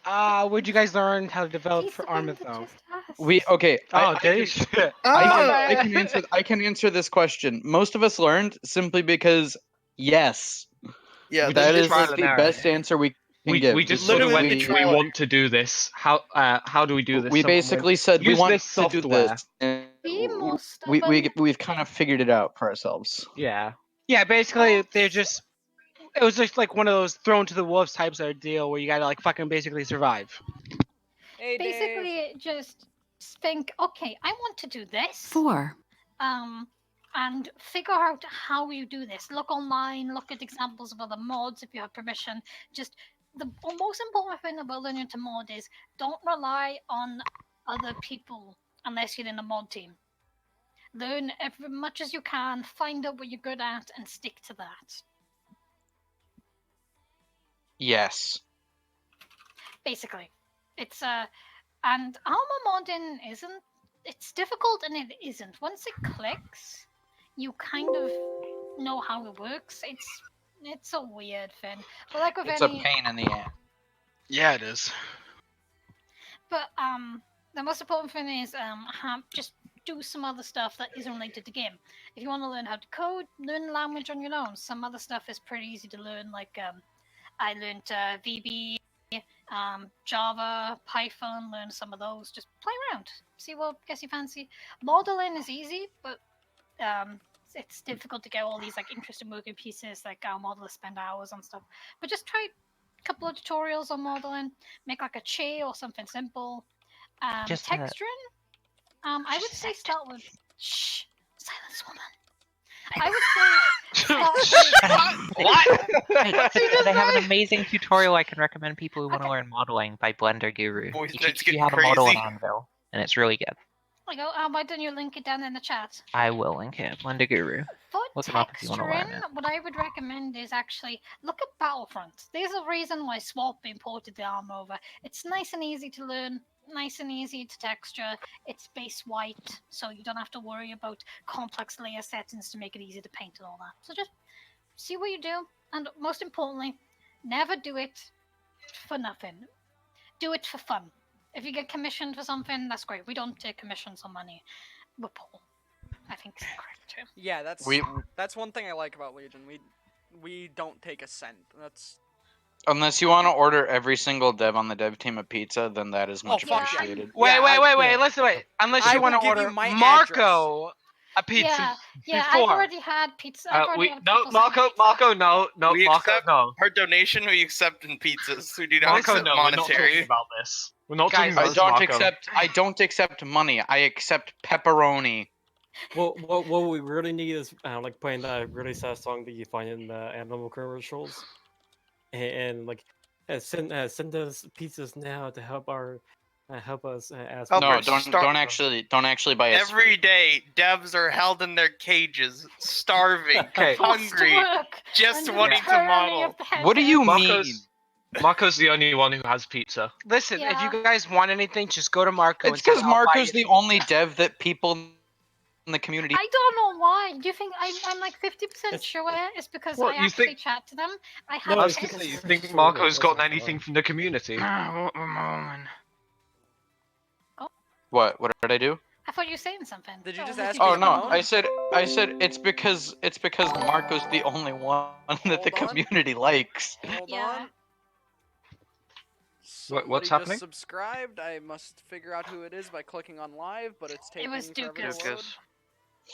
where'd you guys learn how to develop He's for the one Armith that though? just asked. Okay. Oh, did he? Shit. I can answer this question. Most of us learned simply because yes, Yeah, We that did is trial and the error. best answer we can give. We just sort of Literally went, the do we trial- want to do this? How do we do this? We Someone basically went, said we "Use want this to do software." this. and Be more we've kind of figured it out for ourselves. Yeah. Yeah, basically they're just. It was just like one of those thrown to the wolves types of deal where you gotta like fucking basically survive. hey, Dave. Basically, just think, okay, I want to do this. 4, And figure out how you do this. Look online, look at examples of other mods if you have permission. Just the most important thing about learning to mod is don't rely on other people unless you're in a mod team. Learn as much as you can, find out what you're good at, and stick to that. Yes. Basically, it's and armor modding isn't. It's difficult and it isn't. Once it clicks, you kind of know how it works. It's a weird thing, but like with It's any, a pain in the ass. Yeah, it is. but the most important thing is just do some other stuff that isn't related to game. If you want to learn how to code, learn language on your own. Some other stuff is pretty easy to learn. Like I learned VB, Java, Python. Learn some of those. Just play around, see what gets you fancy. Modeling is easy, but it's difficult to get all these like interesting working pieces. Like our modelers spend hours on stuff. But just try a couple of tutorials on modeling. Make like a che or something simple. Just Texturing. I would say start with shh, silence, woman. I would say start with, But they have an amazing tutorial I can recommend people who want to Okay. learn modeling by Blender Guru. Voice He notes teaches you getting how to model an crazy. anvil, and it's really good. Like, why don't you link it down in the chat? I will link it. Blender Guru. For Look it up if you want to learn texturing, it. what I would recommend is actually look at Battlefront. There's a reason why Swap imported the armor over. It's nice and easy to learn, nice and easy to texture. It's base white, so you don't have to worry about complex layer settings to make it easy to paint and all that. So just see what you do, and most importantly, never do it for nothing. Do it for fun. If you get commissioned for something, that's great. We don't take commissions on money. We're poor. I think it's correct too. Yeah, that's one thing I like about Legion. We don't take a cent. That's Unless you want to order every single dev on the dev team a pizza, then that is much fuck yeah. appreciated. Wait, Yeah, wait. Listen, wait. Unless I you want will to give you order my Marco a pizza Yeah, before. I've already had pizza. I've already had No, people send me Marco, pizza. no, We Marco, accept no. our donation. We accept in pizzas. We do not Marco, accept no. We're not monetary. talking about this. We're not Guys, talking about this, Marco. I don't accept money. I accept pepperoni. Well, what we really need is like playing that really sad song that you find in the animal commercials, and like send us pizzas now to help us ask. Help No, our don't actually buy a Every sweet. day, devs are held in their cages, starving, Okay. hungry, Work just under the wanting to tyranny model. of the head What do you dev. mean? Marco's the only one who has pizza. listen. If Yeah. you guys want anything, just go to Marco It's and say, because "I'll buy Marco's you the pizza." only dev that people in the community. I don't know why. Do you think I'm like 50% It's- sure it's because What, I you actually think- chat to them. I have No, I it's was lists. gonna say, you because think it's Marco's true, got that's anything why. from the community? One moment. What did I do? I thought you were saying something. Did you just did ask Oh me just to no, moan? I said it's because Marco's the only one that the Hold on. community likes. Hold Yeah. on. What's Somebody happening? just subscribed. I must figure out who it is by clicking on live, but it's taking was forever to Dukas. load. Dukas.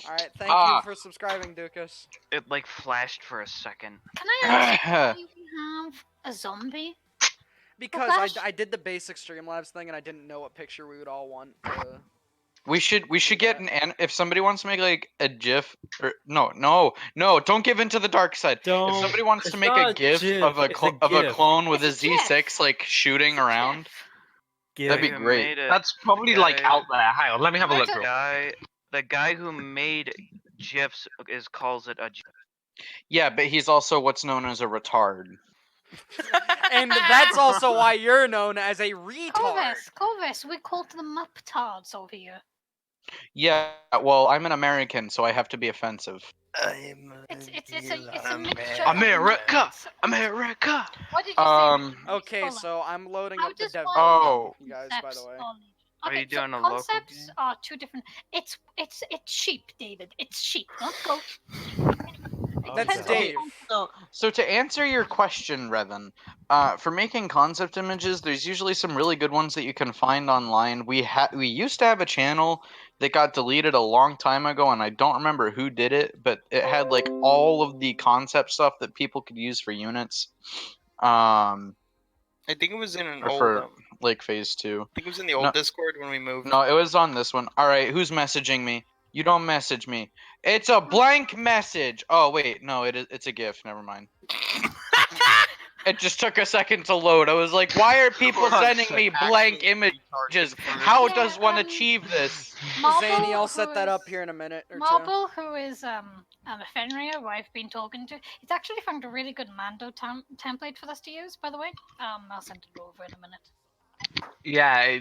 Alright, thank you Ah. for subscribing, Dukas. It like flashed for a second. Can I ask why we have a zombie? Because Whiplash? I did the basic Streamlabs thing and I didn't know what picture we would all want to... We should get if somebody wants to make like a GIF or no, don't give in to the dark side. Don't. If somebody wants to It's make a not GIF GIF, of a it's a of a GIF. clone with It's a a GIF. Z6 like shooting around, GIF. that'd be Who great. made it- That's probably the like guy- out there. Hang on, let me have a look. The guy who made GIFs calls it a GIF. Yeah, but he's also what's known as a retard. And that's also why you're known as a retard. Corvus, we called them up-tards over here. Yeah, well, I'm an American, so I have to be offensive. It's a mixture. America! of- America! What did you say? Okay, Hold on. so I'm loading How up the does dev one build, Oh. you guys, by the concepts way. knowledge? Are Okay, you doing so a local concepts game? are two different. It's sheep, David. It's sheep, not goat. That's Okay. Dave. So to answer your question, Revan, for making concept images, there's usually some really good ones that you can find online. We used to have a channel that got deleted a long time ago, and I don't remember who did it, but it had like all of the concept stuff that people could use for units. I think it was in an Or old. for like phase 2. I think it was in the old No. Discord when we moved. No, it was on this one. All right, who's messaging me? You don't message me. It's a blank message. Oh wait, no, it's a GIF. Never mind. It just took a second to load. I was like, why are people sending me blank images? How does one achieve this? Zany, I'll set that who up is- here in a minute or two. Marble, who is a Fenrir, who I've been talking to, he's actually found a really good Mando template for us to use. By the way, I'll send it over in a minute. Yeah,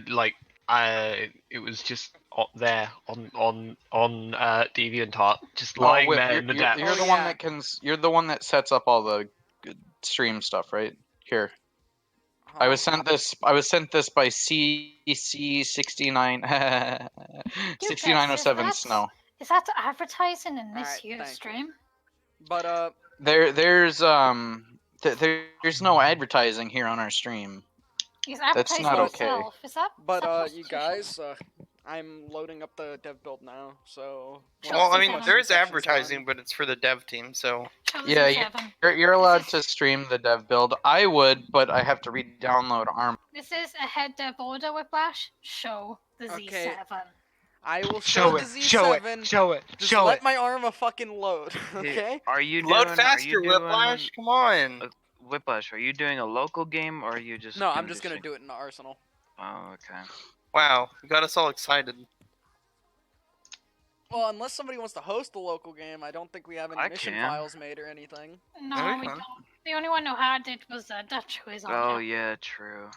it was just there on DeviantArt, just lying Whip, there in the depths. you're the one that you're the one that sets up all the stream stuff, right? Here. I was sent this by CC69 6907 Snow. Is that advertising in this Alright, year's thank you. stream? But There's no advertising here on our stream. He's That's advertising not okay. himself. Is that? But is you that guys, I'm loading up the dev build now, so. Well, I mean, Seven. there is Section's advertising, done. but it's for the dev team, so. Yeah, Seven. you're allowed to stream the dev build. I would, but I have to re-download ARM. This is a head dev order, Whiplash. Show the Okay. Z7. I will Show show it. the Show it. Z7. Show it. Just Show let it. my Arma fucking load, okay? Are you Load doing, faster, are you doing, Whiplash! Come on! Whiplash, are you doing a local game or are you just? No, I'm just gonna do it in the Arsenal. Oh, okay. Wow, you got us all excited. Well, unless somebody wants to host the local game, I don't think we have any I mission can. files made or anything. No, That'd be we fun. don't. The only one who had it was Dutch, who is on Oh there. yeah, true.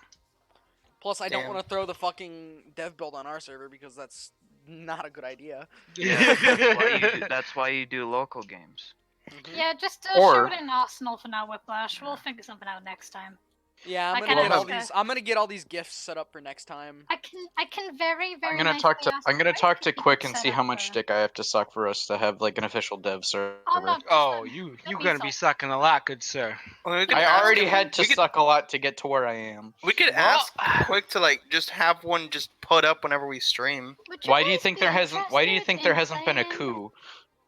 Plus, I don't Damn. want to throw the fucking dev build on our server because that's not a good idea. Yeah, that's why you do local games. Mhm. Yeah, just Or- show it in Arsenal for now, Whiplash. We'll figure something out next time. Yeah, I'm I gonna kinda get all just, these. I'm gonna get all these gifts set up for next time. I can very I'm nicely gonna talk to ask I'm gonna Mike talk if to he could Quick and set see up how much a- dick I have to suck for us to have like an official dev server. Oh no! Oh, just, you don't gonna be salty. sucking a lot, good sir. Well, we could I ask already him- had to we could, suck a lot to get to where I am. We could Well- ask Quick to like just have one just put up whenever we stream. Would Why do you guys think be there hasn't Why do you interested think there in hasn't been a playing- coup?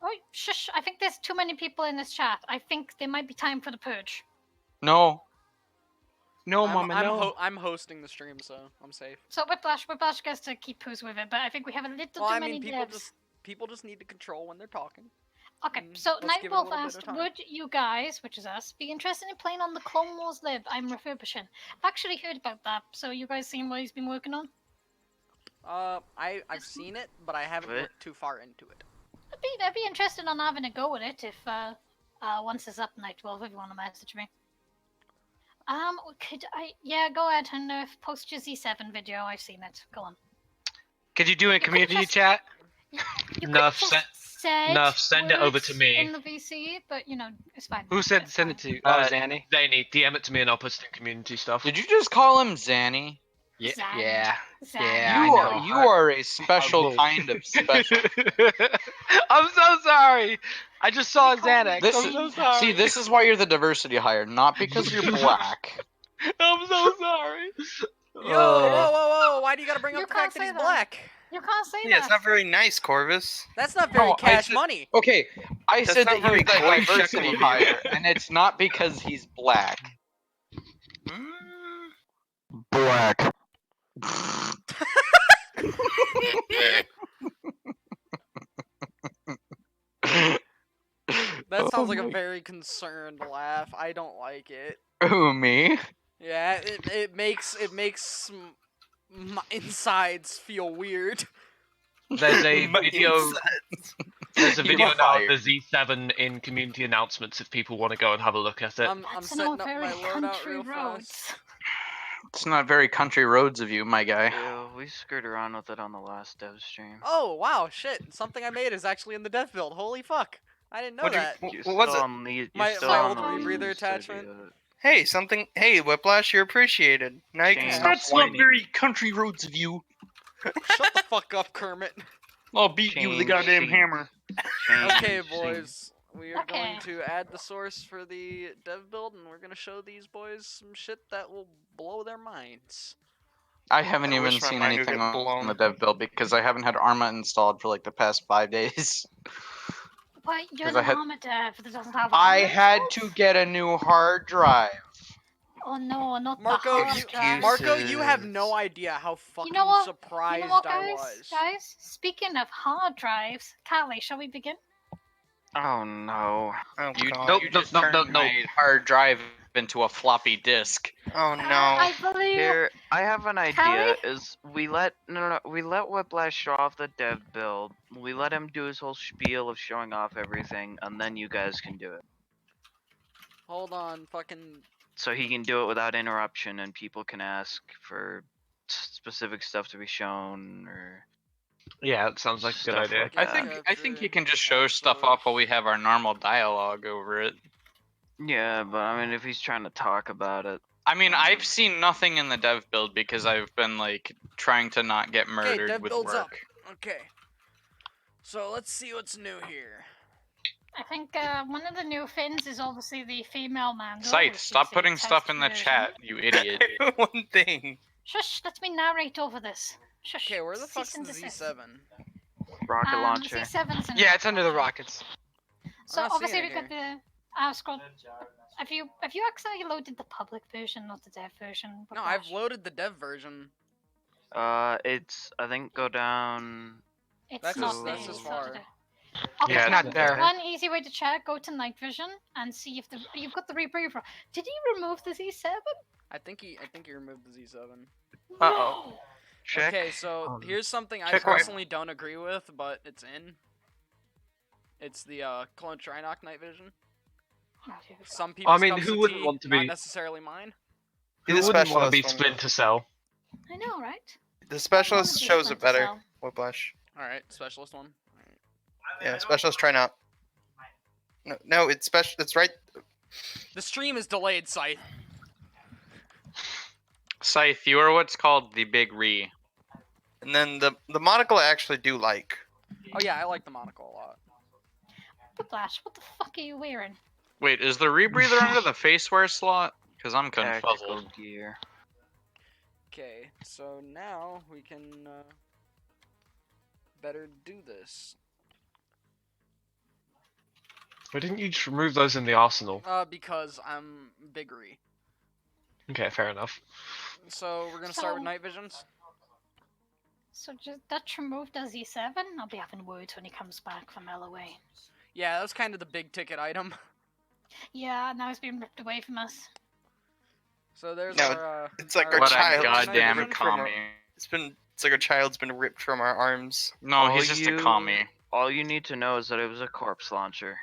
Oh, shush! I think there's too many people in this chat. I think there might be time for the purge. No. No, Mama, no. I'm hosting the stream, so I'm safe. So Whiplash gets to keep who's with it, but I think we have a little Well, too I many mean, people devs. just need to control when they're talking. Okay, Mm, so let's give it a Nightwolf little bit of asked, time. would you guys, which is us, be interested in playing on the Clone Wars lib I'm refurbishing? I've actually heard about that, so you guys seen what he's been working on? I've seen it, but I haven't What? looked too far into it. I'd be interested on having a go at it if once it's up Nightwolf, if you want to message me. Could I? Yeah, go ahead and post your Z7 video. I've seen it. Go on. Could you do a You could community just- chat? You Nuff, could just said Nuff, send it over words to me. in the VC, but you know it's fine. Who said It's send fine. it to you? Uh, Oh, Zanny. They need DM it to me and I'll put it in community stuff. Did you just call him Zanny? Yeah, Zan. yeah. Zan. Yeah, I You are know. you are a special will. kind of special. I'm so sorry. I just saw You called me Xanax. This I'm is so sorry. see, this is why you're the diversity hire, not because you're black. I'm so sorry. Yo, whoa! Why do you gotta bring You up the can't fact that say he's that. black? You can't say Yeah, that. it's not very nice, Corvus. That's not very No, I cash said- money. Okay, I That's said not that you're very the Goy diversity Shekel of you. hire, and it's not because he's black. Mm. Black. That sounds like a very concerned laugh. I don't like it. Who, me? Yeah, it makes my insides feel weird. There's a My video. insides. There's a You're video now of fired. the Z7 in community announcements if people want to go and have a look at it. I'm That's setting not up very my loadout country real roads. fast. It's not very country roads of you, my guy. Ew, we screwed around with it on the last dev stream. Oh wow, shit! Something I made is actually in the dev build. Holy fuck! I didn't know What'd you- that. What You're was still it? on the- you're My- still my on old the rebreather leaves, attachment. Hey, something. Hey, Whiplash, you're appreciated. Now you can Damn. stop That's not whining. very country roads of you. Shut the fuck up, Kermit. I'll beat you with a Change goddamn seats. hammer. Change Okay, seats. boys. We are going Okay. to add the source for the dev build, and we're gonna show these boys some shit that will blow their minds. I haven't I even wish my seen mind would anything get on blown. the dev build because I haven't had Arma installed for like the past 5 days. But you're 'Cause the I had- armor dev that doesn't have I armor had installed? to get a new hard drive. Oh no, not Marco, the hard you, drive. Marco, you have no Excuses. idea how fucking what? surprised You know what, I guys? was. Guys, speaking of hard drives, Callie, shall we begin? Oh no. Oh You, god. you just turned my hard drive into a floppy disk. Oh no. I believe. Here, I have an idea. Callie? Is we let we let Whiplash show off the dev build. We let him do his whole spiel of showing off everything, and then you guys can do it. Hold on, fucking. So he can do it without interruption, and people can ask for specific stuff to be shown, or Yeah, it sounds like a good Stuff idea. like I that. think you can just show stuff off while we have our normal dialogue over it. yeah. But I mean, if he's trying to talk about it, I mean, I've seen nothing in the dev build because I've been like trying to not get Okay, murdered dev with build's up. work. Okay. So let's see what's new here. I think one of the new fins is obviously the female Mando. Scythe, which stop is the putting test stuff in the version. chat, you idiot. One thing. Shush, let me narrate over this. Shush. Okay, where the cease fuck's and the desist. Z7? rocket launcher. Z7's in Yeah, it's under the rocket. rockets. So I'm not obviously seeing we it got the scroll. Have you actually loaded the public version, not the dev version? No, I've Whiplash? loaded the dev version. It's I think go down. It's That's not just- there. that's just it's not far. there. Yeah, Okay, it's not there's there. one easy way to check. Go to night vision and see if you've got the rebreather. Did he remove the Z7? I think he removed the Z7. Uh-oh. Check. Okay, so here's something I Check right. personally don't agree with, but it's in. It's the Clone Trinoc night vision. Oh, dear. Some I people's mean, cups who of wouldn't tea, want to not be? necessarily mine. Be Who the wouldn't want to be specialist one. Splinter Cell? I know, right? The specialist be shows it Splinter better. Cell. Whiplash. All right, specialist one. All right. Yeah, specialist try not. No, it's special. It's right. The stream is delayed, Scythe. Scythe, you are what's called the Big Re. And then the monocle I actually do like. Oh yeah, I like the monocle a lot. Whiplash, what the fuck are you wearing? Wait, is the rebreather under the face wear slot? Because I'm Tactical confuzzled. gear. Okay, so now we can better do this. Why didn't you just remove those in the arsenal? Because I'm biggery. Okay, fair enough. So we're gonna start with So- night visions. So just Dutch removed a Z7? I'll be having words when he comes back from LOA. Yeah, that was kind of the big ticket item. Yeah, now he's being ripped away from us. So there's No, our. it's like our our What child. a night goddamn vision. commie. It's like our child's been ripped from our arms. No, All he's just a you- commie. All you need to know is that it was a corpse launcher.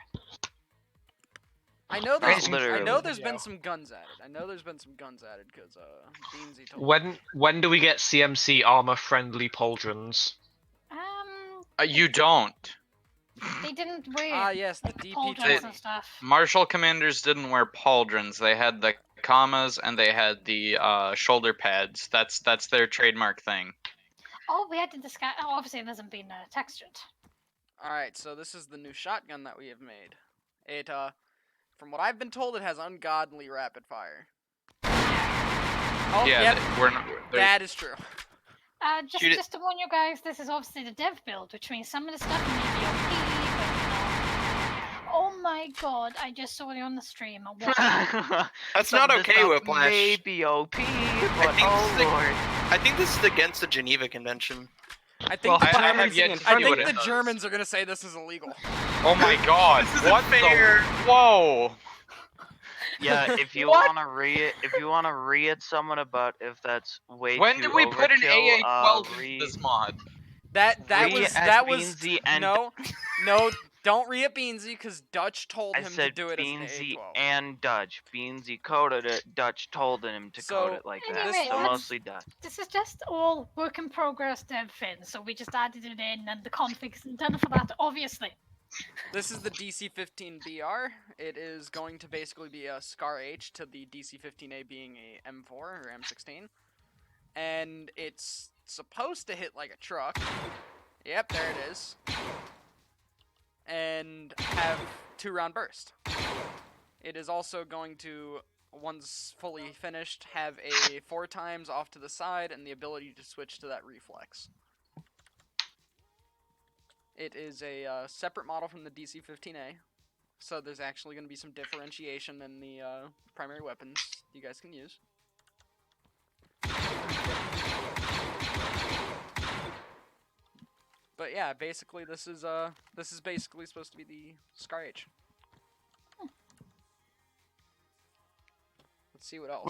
I know Not there's. I literally. know there's been some guns added. I know there's been some guns added because Beansy told me. When do we get CMC armor friendly pauldrons? You don't. They didn't wear Ah yes, the pauldrons DP20. and stuff. Martial commanders didn't wear pauldrons. They had the commas and they had the shoulder pads. That's their trademark thing. Oh, we had to discuss. Oh, obviously, it hasn't been textured. All right, so this is the new shotgun that we have made. It from what I've been told, it has ungodly rapid fire. Oh, Yeah, yep, we're not. there's- that is true. Shoot it. Just to warn you guys, this is obviously the dev build, which means some of the stuff may be OP, but you know. Oh my god, I just saw you on the stream. What? That's not okay, Whiplash. Maybe OP, but think oh this is lord. I think this is against the Geneva Convention. I think Well, the I have Germans. yet to I see what think it the does. Germans are gonna say this is illegal. Oh my god! This isn't what fair. the? Whoa! Yeah, if you What? wanna re-it someone about if that's way When too did we put an overkill, AA12 into this mod? That was Beansy and no, don't re-up Beansy because Dutch told I him to said do it as an Beansy A12. and Dutch. Beansy coded it. Dutch told him to So, code it like that. Anyway, So let's- mostly Dutch. This is just all work in progress dev fin, so we just added it in, and the config's done for that, obviously. This is the DC-15BR. It is going to basically be a Scar H to the DC-15A being a M4 or M16. And it's supposed to hit like a truck. Yep, there it is. And have 2-round burst. It is also going to, once fully finished, have a 4 times off to the side and the ability to switch to that reflex. It is a separate model from the DC-15A, so there's actually going to be some differentiation in the primary weapons you guys can use. But yeah, basically this is basically supposed to be the Scar H. Let's see what else.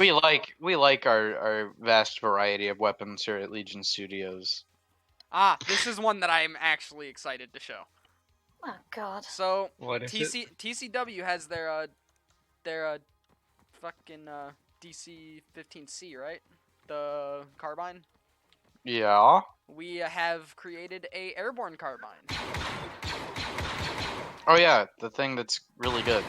We like our vast variety of weapons here at Legion Studios. Ah, this is one that I'm actually excited to show. Oh god. So What is it? TCW has their fucking DC-15C, right? The carbine. Yeah. We have created a airborne carbine. Oh yeah, the thing that's really good.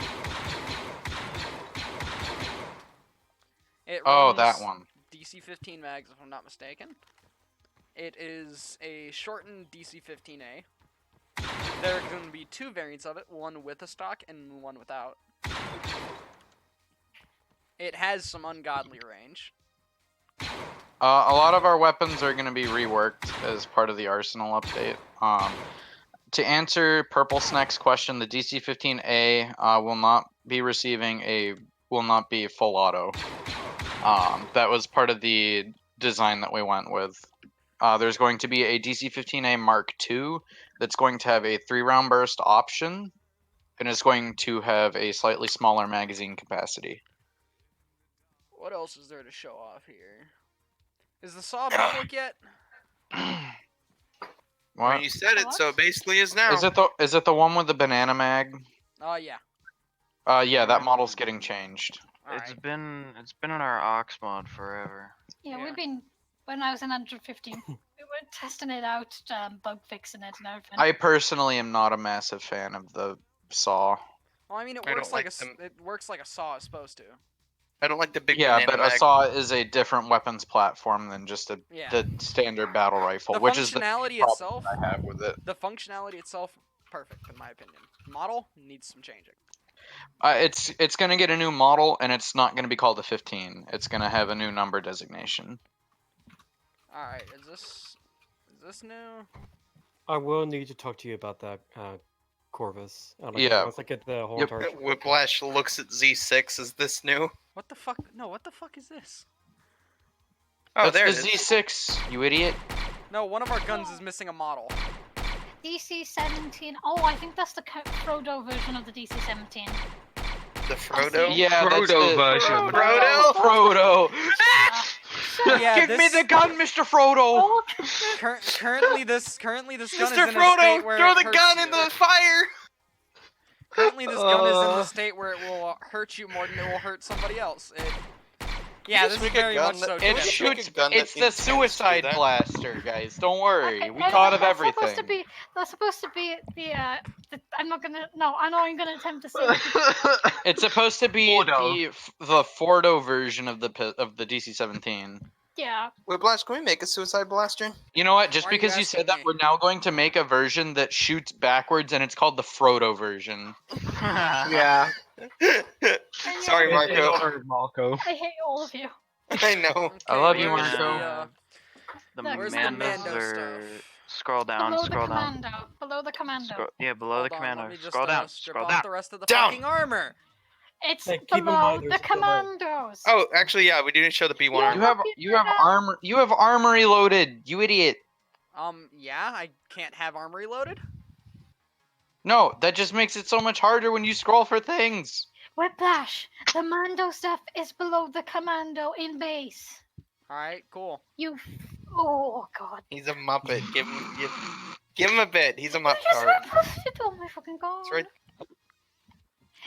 It Oh, runs that one. DC-15 mags, if I'm not mistaken. It is a shortened DC-15A. There are going to be 2 variants of it, one with a stock and one without. It has some ungodly range. A lot of our weapons are going to be reworked as part of the Arsenal update. To answer Purple Snack's question, the DC-15A will not be full auto. That was part of the design that we went with. There's going to be a DC-15A Mark II that's going to have a 3-round burst option, and it's going to have a slightly smaller magazine capacity. What else is there to show off here? Is the saw public yet? I mean, What? you said it, so it basically is now. Is it the one with the banana mag? Oh yeah. Yeah, that model's getting changed. All It's right. been in our Ox mod forever. Yeah, Yeah. we've been when I was in 115, we were testing it out, bug fixing it and everything. I personally am not a massive fan of the saw. Well, I mean, it I works don't like like them. it works like a saw is supposed to. I don't like the big Yeah, banana but a mag. saw is a different weapons platform than just Yeah. the standard battle rifle, The which is the functionality problem itself. I have with it. The functionality itself, perfect in my opinion. Model needs some changing. It's gonna get a new model, and it's not gonna be called a 15. It's gonna have a new number designation. All right. Is this new? I will need to talk to you about that, Corvus. Yeah. Once I get the whole Yep. entire. Whiplash looks at Z6. Is this new? What the fuck? No. What the fuck is this? Oh, That's there it the is. Z6, you idiot. No, one of our guns is missing a model. DC-17. Oh, I think that's the Frodo version of the DC-17. The Frodo. Yeah, that's Frodo the version. Frodo. Frodo. Yeah, Give me the gun, Mr. Frodo. Oh, Currently, this gun is Mr. in a state Frodo, where throw it the hurts gun you. in the fire. Currently, this gun is in the state where it will hurt you more than it will hurt somebody else. Yeah, Just this is make a very gun much that- so. It It Deadpool. should- shoots. gun that It's the intends to do suicide that. blaster, guys. Don't worry. okay, We thought of that's everything. Supposed to be, that's supposed to be the. I'm not gonna. No, I know I'm gonna attempt to say it. It's supposed to be Fordo. the Fordo version of the DC-17. Yeah. Whiplash, can we make a suicide blaster? You know what? Just Why are you because you asking said that, me? we're now going to make a version that shoots backwards, and it's called the Frodo version. Yeah. Sorry, I Marco. Marco. hate all of you. I know. I love you, where's Marco. The, The where's the Mandos Mando are. stuff? Scroll down. Below the Scroll down. commando. Below the commando. Yeah, below Hold the on, commando. let me just Scroll down. strip Scroll off down. the rest of the Down. fucking armor. It's Hey, keep in below mind the there's a delay. commandos. Oh, actually, yeah, we didn't show the B1 Yeah. armor. You have armor. You have armory loaded. You idiot. Yeah, I can't have armory loaded. No, that just makes it so much harder when you scroll for things. Whiplash. The Mando stuff is below the commando in base. All right, cool. You. Oh God. He's a Muppet. Give him a bit. He's a Muppet. Oh my fucking God. It's right.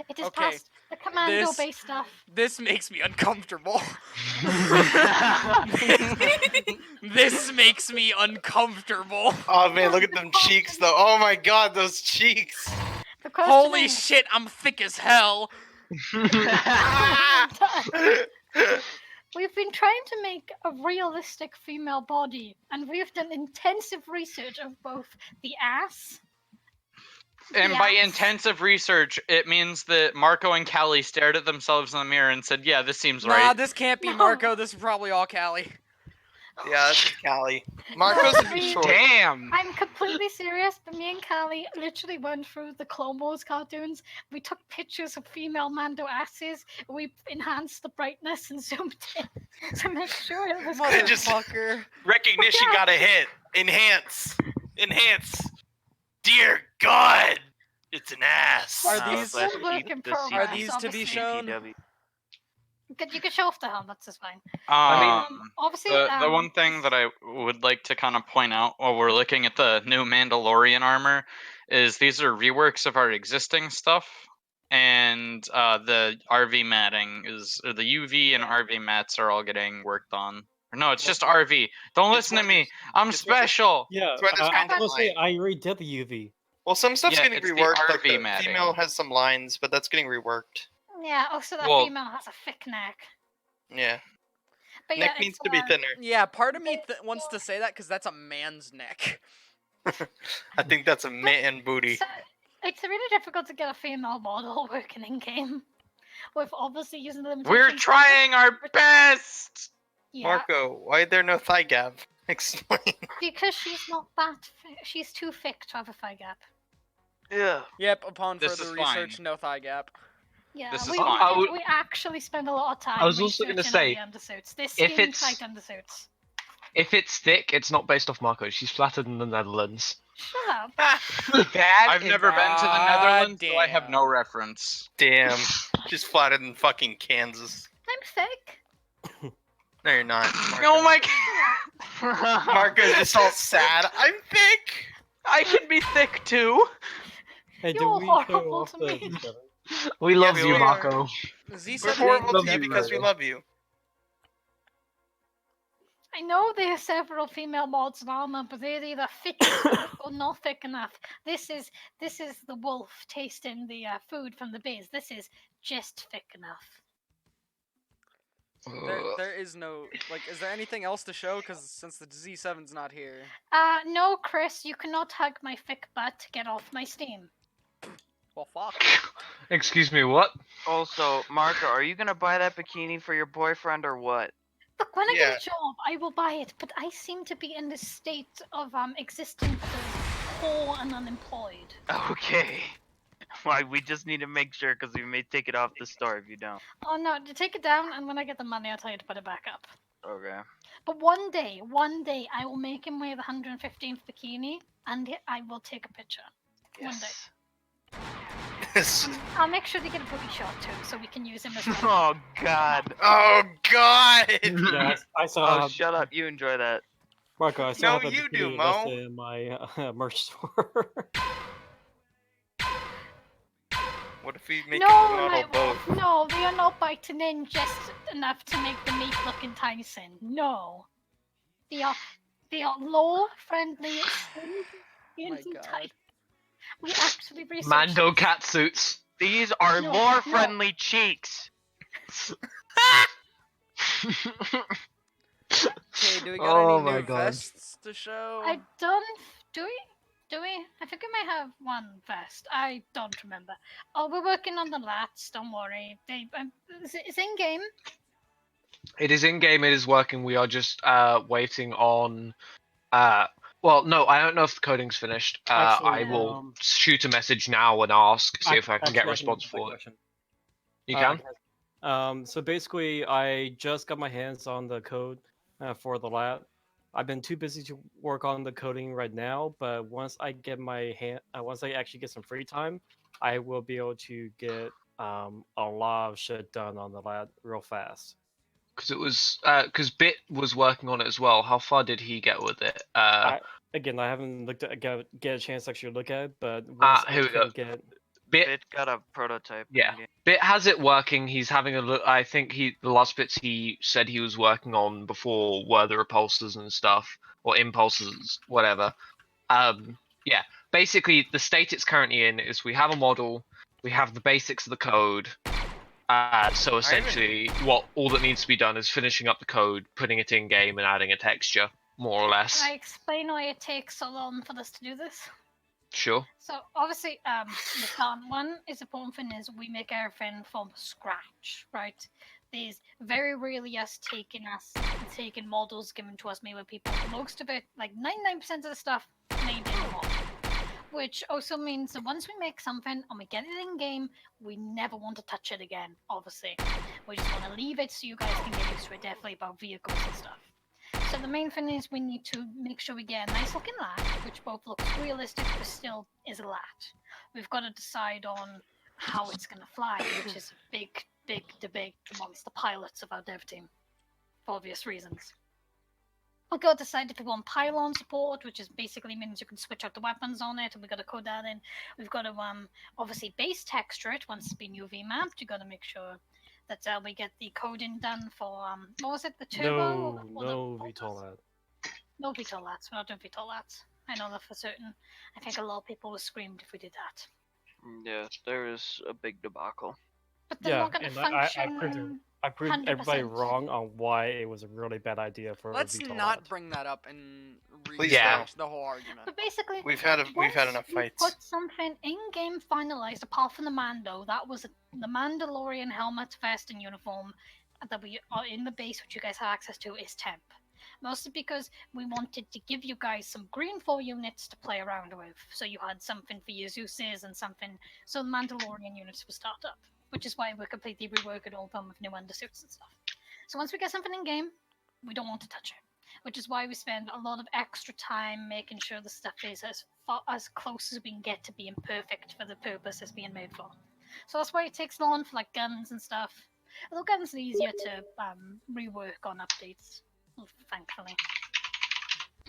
It is Okay, past the commando this- base stuff. This makes me uncomfortable. This makes me uncomfortable. Oh man, look at them cheeks though. Oh my God, those cheeks. The Holy costuming- shit, I'm thick as hell. We've been trying to make a realistic female body, and we've done intensive research of both the ass. And by Yes. intensive research, it means that Marco and Callie stared at themselves in the mirror and said, "Yeah, this seems Nah, right." this can't be No. Marco. This is probably all Callie. Yeah, that's Callie. Marco's a bit short. Damn. I'm completely serious, but me and Callie literally went through the Clone Wars cartoons. We took pictures of female Mando asses. We enhanced the brightness and zoomed in to make sure it was good. Just- Motherfucker. Recognition Yeah. got a hit. Enhance. Enhance. Dear God, it's an ass. Are No, these- but Still work in the progress, Are these to be obviously. shown? CPW. You can show off the helmets, it's fine. Obviously, The one thing that I would like to kind of point out while we're looking at the new Mandalorian armor is these are reworks of our existing stuff, and the RV matting or the UV and RV mats are all getting worked on. Or no, it's just RV. Don't It's listen to what- me. I'm it's what- special. Yeah, That's why there's I kind of was say line. I redid the UV. Well, some stuff's Yeah, getting it's the reworked. Like RV the matting. female has some lines, but that's getting reworked. yeah, also that Well- female has a thick neck. Yeah. But Neck yeah, needs it's, to be thinner. Yeah, part of me wants to say that because that's a man's neck. I think that's a man booty. So, it's really difficult to get a female model working in game. With obviously using the limitations. We're trying our best. Yeah, Marco, why is there no thigh gap? Explain. because she's not that. She's too thick to have a thigh gap. Yeah. Yep, upon This further is fine. research, no thigh gap. Yeah, This is we, fine. we actually spend a lot of time. I was also gonna researching say, all the undersuits. They're if skin it's- tight undersuits. If it's thick, it's not based off Marco. She's flattered in the Netherlands. Shut up. Bad. I've never been to the God Netherlands, so I have damn. no reference. Damn. Just flatted in fucking Kansas. I'm thick. No, you're not. Marco. Oh my god. Marco's just all sad. I'm thick. I can be thick too. Hey, did You're we show horrible off to the me. Z7? We love Yes, you, we are. Marco. We're Z7 horrible Love to you you, because we Marco. love you. I know there are several female mods in armor, but they're either thick enough or not thick enough. This is the wolf tasting the food from the base. This is just thick enough. There is no like. Is there anything else to show? Because since the Z7's not here. No, Chris, you cannot hug my thick butt. Get off my Steam. Well, fuck. Excuse me, what? Also, Marco, are you gonna buy that bikini for your boyfriend or what? Look, when I Yeah. get a job, I will buy it. But I seem to be in this state of existence as poor and unemployed. Okay. Why, we just need to make sure because we may take it off the store if you don't. Oh no, to take it down, and when I get the money, I'll tell you to put it back up. Okay. But one day, I will make him wear the 115th bikini, and I will take a picture. One day. Yes. I'll make sure to get a booty shot too, so we can use him as well. Oh God. Oh God! Yeah, I saw. Oh, shut up. You enjoy that. Marco, I still No, have a you do, bikini Mo. listed in my merch store. What if we make No, him model Nightwolf, both? no, they are not biting in just enough to make the meat look enticing. No. They are lore friendly, My and God. tight. We actually researched Mando this. cat suits. These are No, lore-friendly cheeks. Okay, do we got Oh any my new God. vests to show? I don't. Do we? Do we? I think we might have one vest. I don't remember. Oh, we're working on the lats. Don't worry. It's in game. It is in game. It is working. We are just waiting on. Well, no, I don't know if the coding's finished. Actually, I will shoot a message now and ask, see if I can get a response answer that for it. question. You I can? So basically, I just got my hands on the code for the lab. I've been too busy to work on the coding right now, but once I get once I actually get some free time, I will be able to get a lot of shit done on the lab real fast. Because it was because Bit was working on it as well. How far did he get with it? I haven't looked at get a chance to actually look at it, but once I here we go. can get Bit got a prototype. Yeah. Bit has it working. He's having a look. I think the last bits he said he was working on before were the repulsors and stuff, or impulses, whatever. Yeah. Basically, the state it's currently in is we have a model, we have the basics of the code. So essentially, what all that needs to be done is finishing up the code, putting it in game, and adding a texture, more or less. Can I explain why it takes so long for us to do this? Sure. So obviously, the one is important thing is we make everything from scratch, right? There's very rarely us taking models given to us made by people. Most of it, like 99% of the stuff, made in the model. Which also means that once we make something and we get it in game, we never want to touch it again, obviously. We just want to leave it so you guys can get used to it, definitely about vehicles and stuff. So the main thing is we need to make sure we get a nice looking lat, which both looks realistic but still is a lat. We've got to decide on how it's going to fly, which is a big debate amongst the pilots of our dev team, for obvious reasons. We've got to decide if we want pylon support, which is basically means you can switch out the weapons on it, and we've got to code that in. We've got to obviously base texture it once it's been UV mapped. You've got to make sure that we get the coding done for what was it, the turbo? No VTOL lab. No VTOL lats. We're not doing VTOL lats. I know that for certain. I think a lot of people would scream if we did that. Yeah, there is a big debacle. But they're not going to function. I proved everybody 100%. wrong on why it was a really bad idea for Let's VTOL not lab. bring that up and Please research the whole argument. But basically, We've had once enough you fights. put something in game finalized, apart from the Mando, that was the Mandalorian helmet, vest, and uniform that we are in the base, which you guys have access to, is temp. Mostly because we wanted to give you guys some green 4 units to play around with, so you had something for your Zeus's and something, so the Mandalorian units will start up, which is why we're completely reworking all of them with new undersuits and stuff. So once we get something in game, we don't want to touch it, which is why we spend a lot of extra time making sure the stuff is as close as we can get to being perfect for the purpose it's being made for. So that's why it takes long for like guns and stuff. Although guns are easier to rework on updates, thankfully.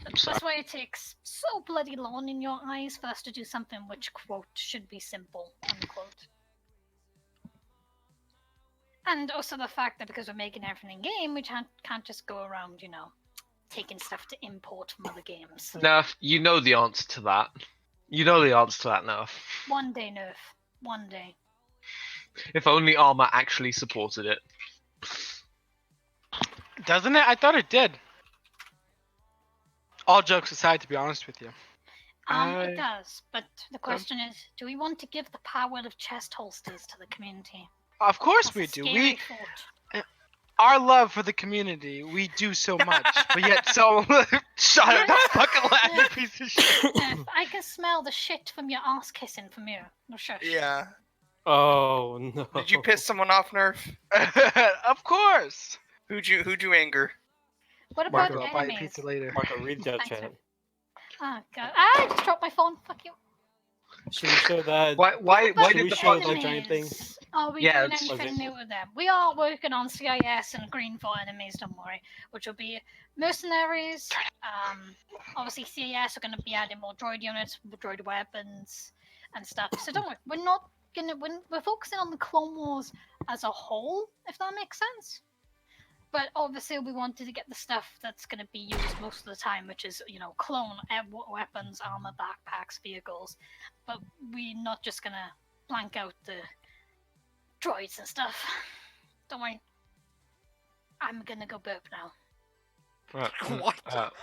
That's why it takes so bloody long in your eyes for us to do something which, quote, should be simple, unquote. And also the fact that because we're making everything in-game, we can't just go around, taking stuff to import from other games. Nerf, you know the answer to that. You know the answer to that, Nerf. One day, Nerf. One day. If only Arma actually supported it. Doesn't it? I thought it did. All jokes aside, to be honest with you. It does, but the question is, do we want to give the power of chest holsters to the community? Of course That's we a do. scary thought. Our love for the community, we do so much, but yet so shut up, don't fucking laugh, you piece of shit. Nerf, I can smell the shit from your ass kissing from here. No shush. Yeah. Oh no. Did you piss someone off, Nerf? Of course. Who'd you anger? What about Marco, I'll buy you enemies? pizza later. Marco, read that Thanks, chat. Nerf. Oh god. I just dropped my phone. Fuck you. Should we show that? Why Should did we the show fucking that giant thing? Enemies. Are we Yeah, doing it's- anything new with them? We are working on CIS and Green for enemies, don't worry. Which will be mercenaries. Obviously CIS are going to be adding more droid units, droid weapons, and stuff. So don't worry. We're focusing on the Clone Wars as a whole, if that makes sense. But obviously, we wanted to get the stuff that's going to be used most of the time, which is, clone weapons, armor, backpacks, vehicles. But we're not just going to blank out the droids and stuff. Don't worry. I'm going to go burp now.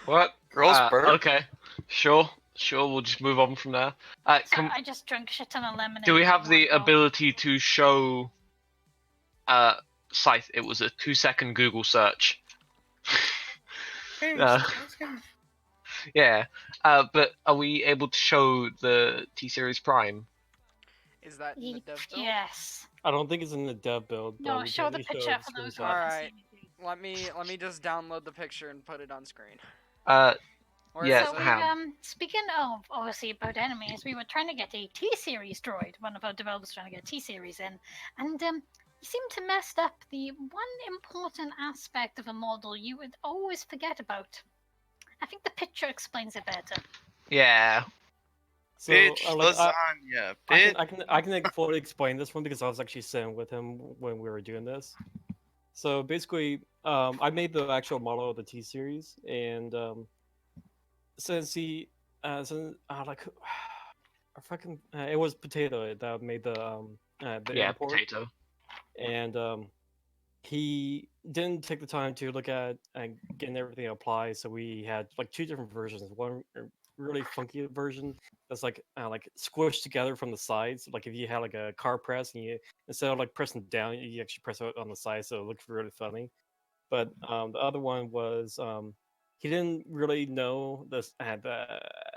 What? Girls burp? Okay, sure. We'll just move on from there. So I just drank a shit ton of lemonade. Do we have the in one go. ability to show? Scythe. It was a 2-second Google search. Yeah. But are we able to show the T-Series Prime? Is that in the dev build? Yes. I don't think it's in the dev build. but No, we show can the at least picture for those who screenshot. haven't Alright. seen it. Let me just download the picture and put it on screen. Where Yeah, is So it? how? speaking of obviously about enemies, we were trying to get a T-series droid. One of our developers trying to get a T-series in, and you seem to messed up the one important aspect of a model you would always forget about. I think the picture explains it better. Yeah. So, Bitch, like, lasagna, bitch. I can like, fully explain this one because I was actually sitting with him when we were doing this. So basically, I made the actual model of the T series, and since he, like, I fucking, it was Potato that made the Yeah, import, potato. and he didn't take the time to look at and getting everything applied. So we had like two different versions. One really funky version that's like squished together from the sides. Like if you had like a car press and you instead of like pressing down, you actually press it on the side, so it looked really funny. But the other one was he didn't really know the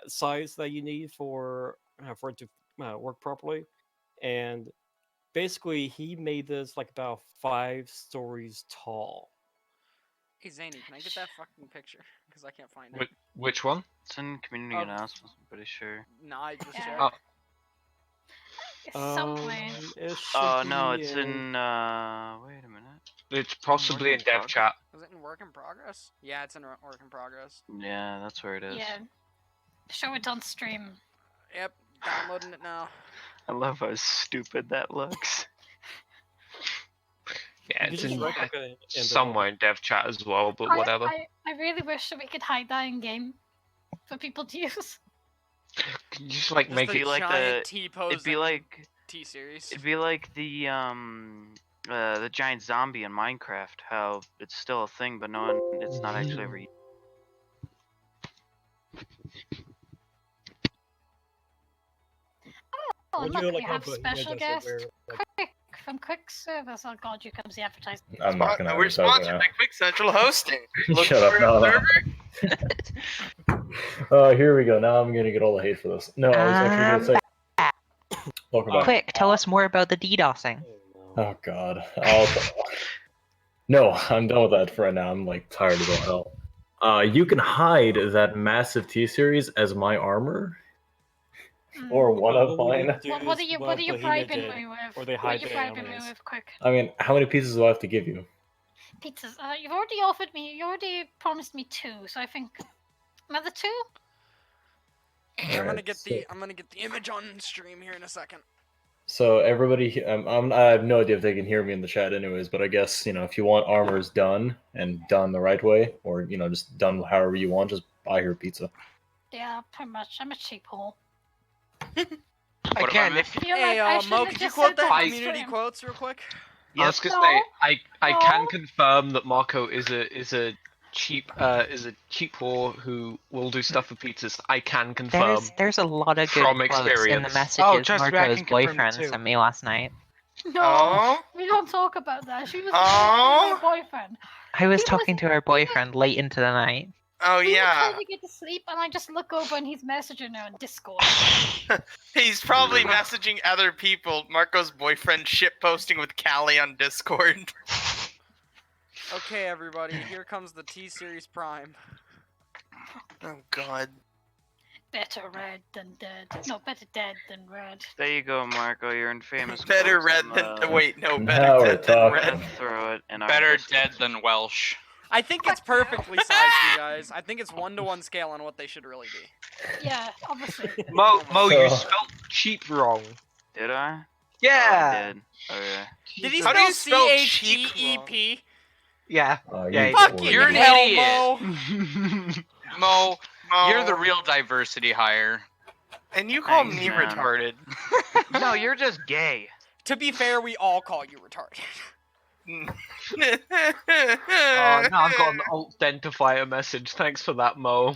size that you need for it to work properly, and basically he made this like about 5 stories tall. Hey Zany, can I get that fucking picture? Because I can't find it. Which one? It's in community Oh. announcements, I'm pretty sure. No, I just Yeah. checked. Oh. It's somewhere. It Oh should no, be it's in wait a minute. It's possibly in Work in dev progress. chat. Was it in work in progress? Yeah, it's in work in progress. Yeah, that's where it is. Yeah. Show it on stream. Yep, downloading it now. I love how stupid that looks. Yeah, You it's just in right up in the somewhere in dev chat as well, but whatever. I really wish that we could hide that in game for people to use. Can you just like Just make a it like giant the- T-pose. It'd be like T-series. it'd be like the giant zombie in Minecraft. How it's still a thing, but no one, it's not actually ever. Oh, Would look, you we like how have Bohemian special does it guest where, like, Quick from Quick Service. Oh god, here comes the advertisement. I'm not gonna. We're sponsored by Quick Central Hosting. Look Shut up! for No, a no. server. Oh, here we go. Now I'm gonna get all the hate for this. No, I was actually gonna say. Welcome back. Quick, tell us more about the DDoSing. Oh God. No, I'm done with that for right now. I'm like tired of all hell. You can hide that massive T series as my armor, or one of mine. What are you bribing me with? Or they What are hide you the bribing me aliens. with? Quick. I mean, how many pieces do I have to give you? Pizzas. You've already offered me. You already promised me 2, so I think Another 2? I'm gonna Alright, get so- the image on stream here in a second. So everybody, I have no idea if they can hear me in the chat, anyways. But I guess if you want armors done and done the right way, or just done however you want, just buy her pizza. Yeah, pretty much. I'm a cheap hole. Again, if Feel Hey, like I Mo, shouldn't could have you just quote said that that on community stream. quotes real quick? I was gonna No. say I can No. confirm that Marco is a cheap whore who will do stuff for pizzas. I can confirm There's a lot of good from quotes in the experience. messages trust me, I Marco's can confirm it boyfriend too. sent me last night. No, Oh? we don't talk about that. She was Oh? my boyfriend. I was He talking to her boyfriend late into the night. Oh We were yeah. trying to get to sleep, and I just look over and he's messaging her on Discord. He's probably messaging other people. Marco's boyfriend shitposting with Callie on Discord. Okay, everybody, here comes the T-Series Prime. Oh god. Better red than dead. No, better dead than red. There you go, Marco. Your infamous. Better quotes. red I'm, than wait, no, Now better we're dead than talking. red. gonna throw it in our Better Discord. dead than Welsh. I think it's perfectly sized, you guys. I think it's 1-to-1 scale on what they should really be. Yeah, obviously. Mo, you So- spelled cheap wrong. Did I? Yeah. Oh, I did. Okay. Did he How do spell you spell CHEEP? Yeah. Oh, Yeah, you Fucking poor You're an hell, idiot. Mo. Mo, Oh, you're the real diversity hire. and you call Thanks, me man. retarded. No, you're just gay. To be fair, we all call you retarded. Oh, now I've got an alt-identifier message. Thanks for that, Mo.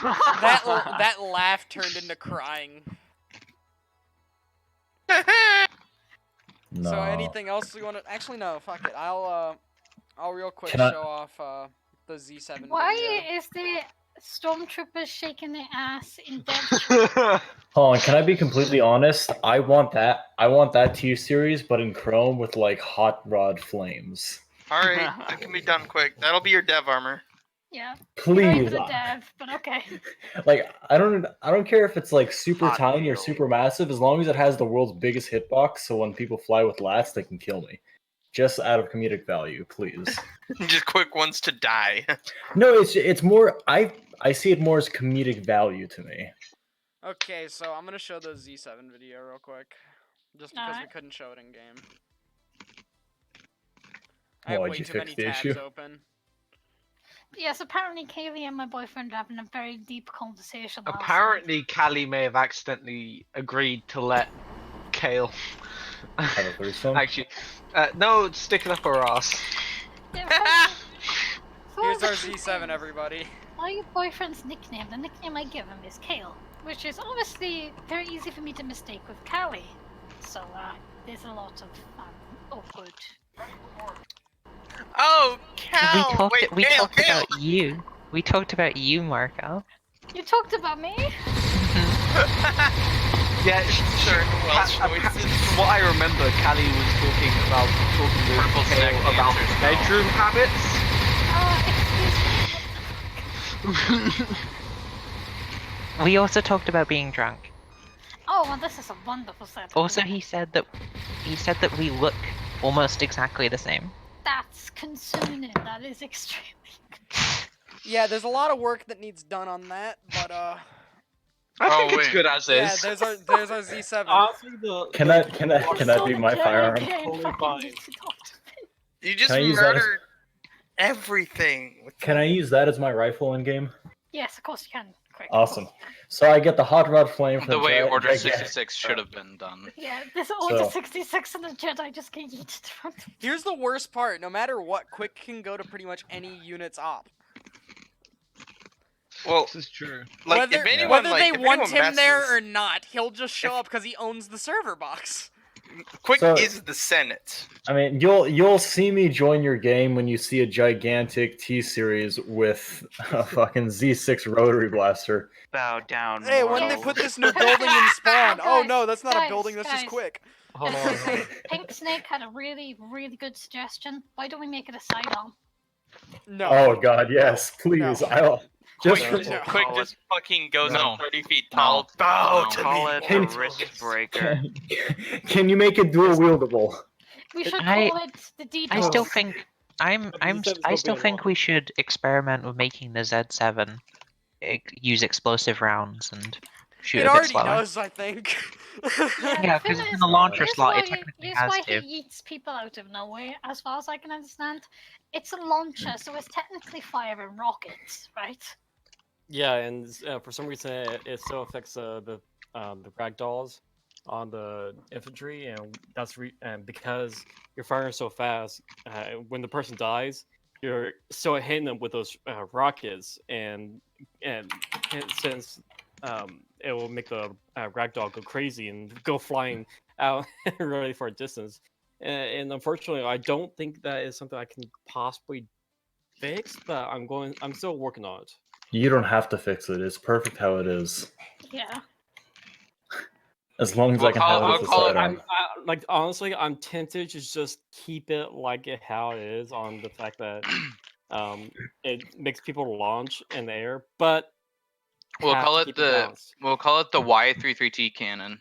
That laugh turned into crying. No. So anything else we want to? Actually, no. Fuck it. I'll real quick Can I- show off the Z7 Why video. is the stormtroopers shaking their ass in dev? Hold on, can I be completely honest? I want that T-Series, but in Chrome with like hot rod flames. Alright, that can be done quick. That'll be your dev armor. Yeah. Not Please. even a dev, but okay. Like I don't care if it's like super Hot tiny or shield. super massive, as long as it has the world's biggest hitbox, so when people fly with lats, they can kill me. Just out of comedic value, please. Just quick ones to die. No, it's more. I see it more as comedic value to me. Okay, so I'm gonna show the Z7 video real quick, just because we Alright. couldn't show it in game. I have Why'd way you too many fix the tabs issue? open. Yes, apparently Kaylee and my boyfriend are having a very deep conversation. last night. Apparently, Callie may have accidentally agreed to let Kale. Have a threesome? Actually, no, stick it up her ass. Yeah, fuck- Here's our fuck Z7, you. everybody. My boyfriend's nickname, the nickname I give him is Kale, which is obviously very easy for me to mistake with Callie. So, there's a lot of awkward. Oh, Cal! we talked, Wait, we Kale, talked Kale! about you. We talked about you, Marco. You talked about me? Yeah, Sure, Welsh From what I remember, Callie was talking with Purple Kale snack about dancers, no. bedroom habits. Excuse me. We also talked about being drunk. Oh, well, this is a wonderful set. Also, he said that we look almost exactly the same. That's concerning. That is extremely. Yeah, there's a lot of work that needs done on that, but I Oh, think it's wait. good as yeah, is. there's our Z7. Honestly, Can that be my firearm? Totally fine. You just Can I use that as- murdered everything. With Can I use that as my rifle in game? Yes, of course you can. Quick. Awesome. So I get the hot rod flame from The way Gi- Order Gigantic- 66 should have been done. Yeah, there's Order So- 66 and the Jedi just get yeeted around. Here's the worst part. No matter what, Quick can go to pretty much any unit's op. Well, This is true. like whether if anyone, whether like, they if want anyone him there messes- or not, he'll just show up because he owns the server box. Quick So- is the Senate. I mean, you'll see me join your game when you see a gigantic T-Series with a fucking Z6 rotary blaster. Bow down. Hey, when they mortals. put this new building in Spawn. Oh Guys, no, that's not guys, a building. That's just guys. Quick. Hold on. Pink Snake had a really, really good suggestion. Why don't we make it a sidearm? No. Oh god, yes, please. No. I'll just Quick, for- no. Quick Call just fucking goes No. up 30 feet tall. No. Bow No. to Call me. it Can- a wrist breaker. Can you make it dual wieldable? We should I- call it the D. I still think I still think we should experiment with making the Z7 use explosive rounds and shoot It a bit already slower. does, I think. Yeah, Yeah, the because thing it's in is, the launcher here's slot. why, It technically here's has why to. he eats people out of nowhere, as far as I can understand. It's a launcher, so it's technically firing rockets, right? Yeah, and for some reason it still affects the ragdolls on the infantry, and and because you're firing so fast, when the person dies, you're still hitting them with those rockets, and since it will make the ragdoll go crazy and go flying out really far distance. And unfortunately, I don't think that is something I can possibly fix, but I'm still working on it. You don't have to fix it. It's perfect how it is. Yeah. As long as I We'll can call have it. it We'll as a call it. sidearm. Like honestly, I'm tempted to just keep it like it how it is on the fact that it makes people launch in the air, but We'll have call to it keep it the. balanced. We'll call it the Y33T cannon.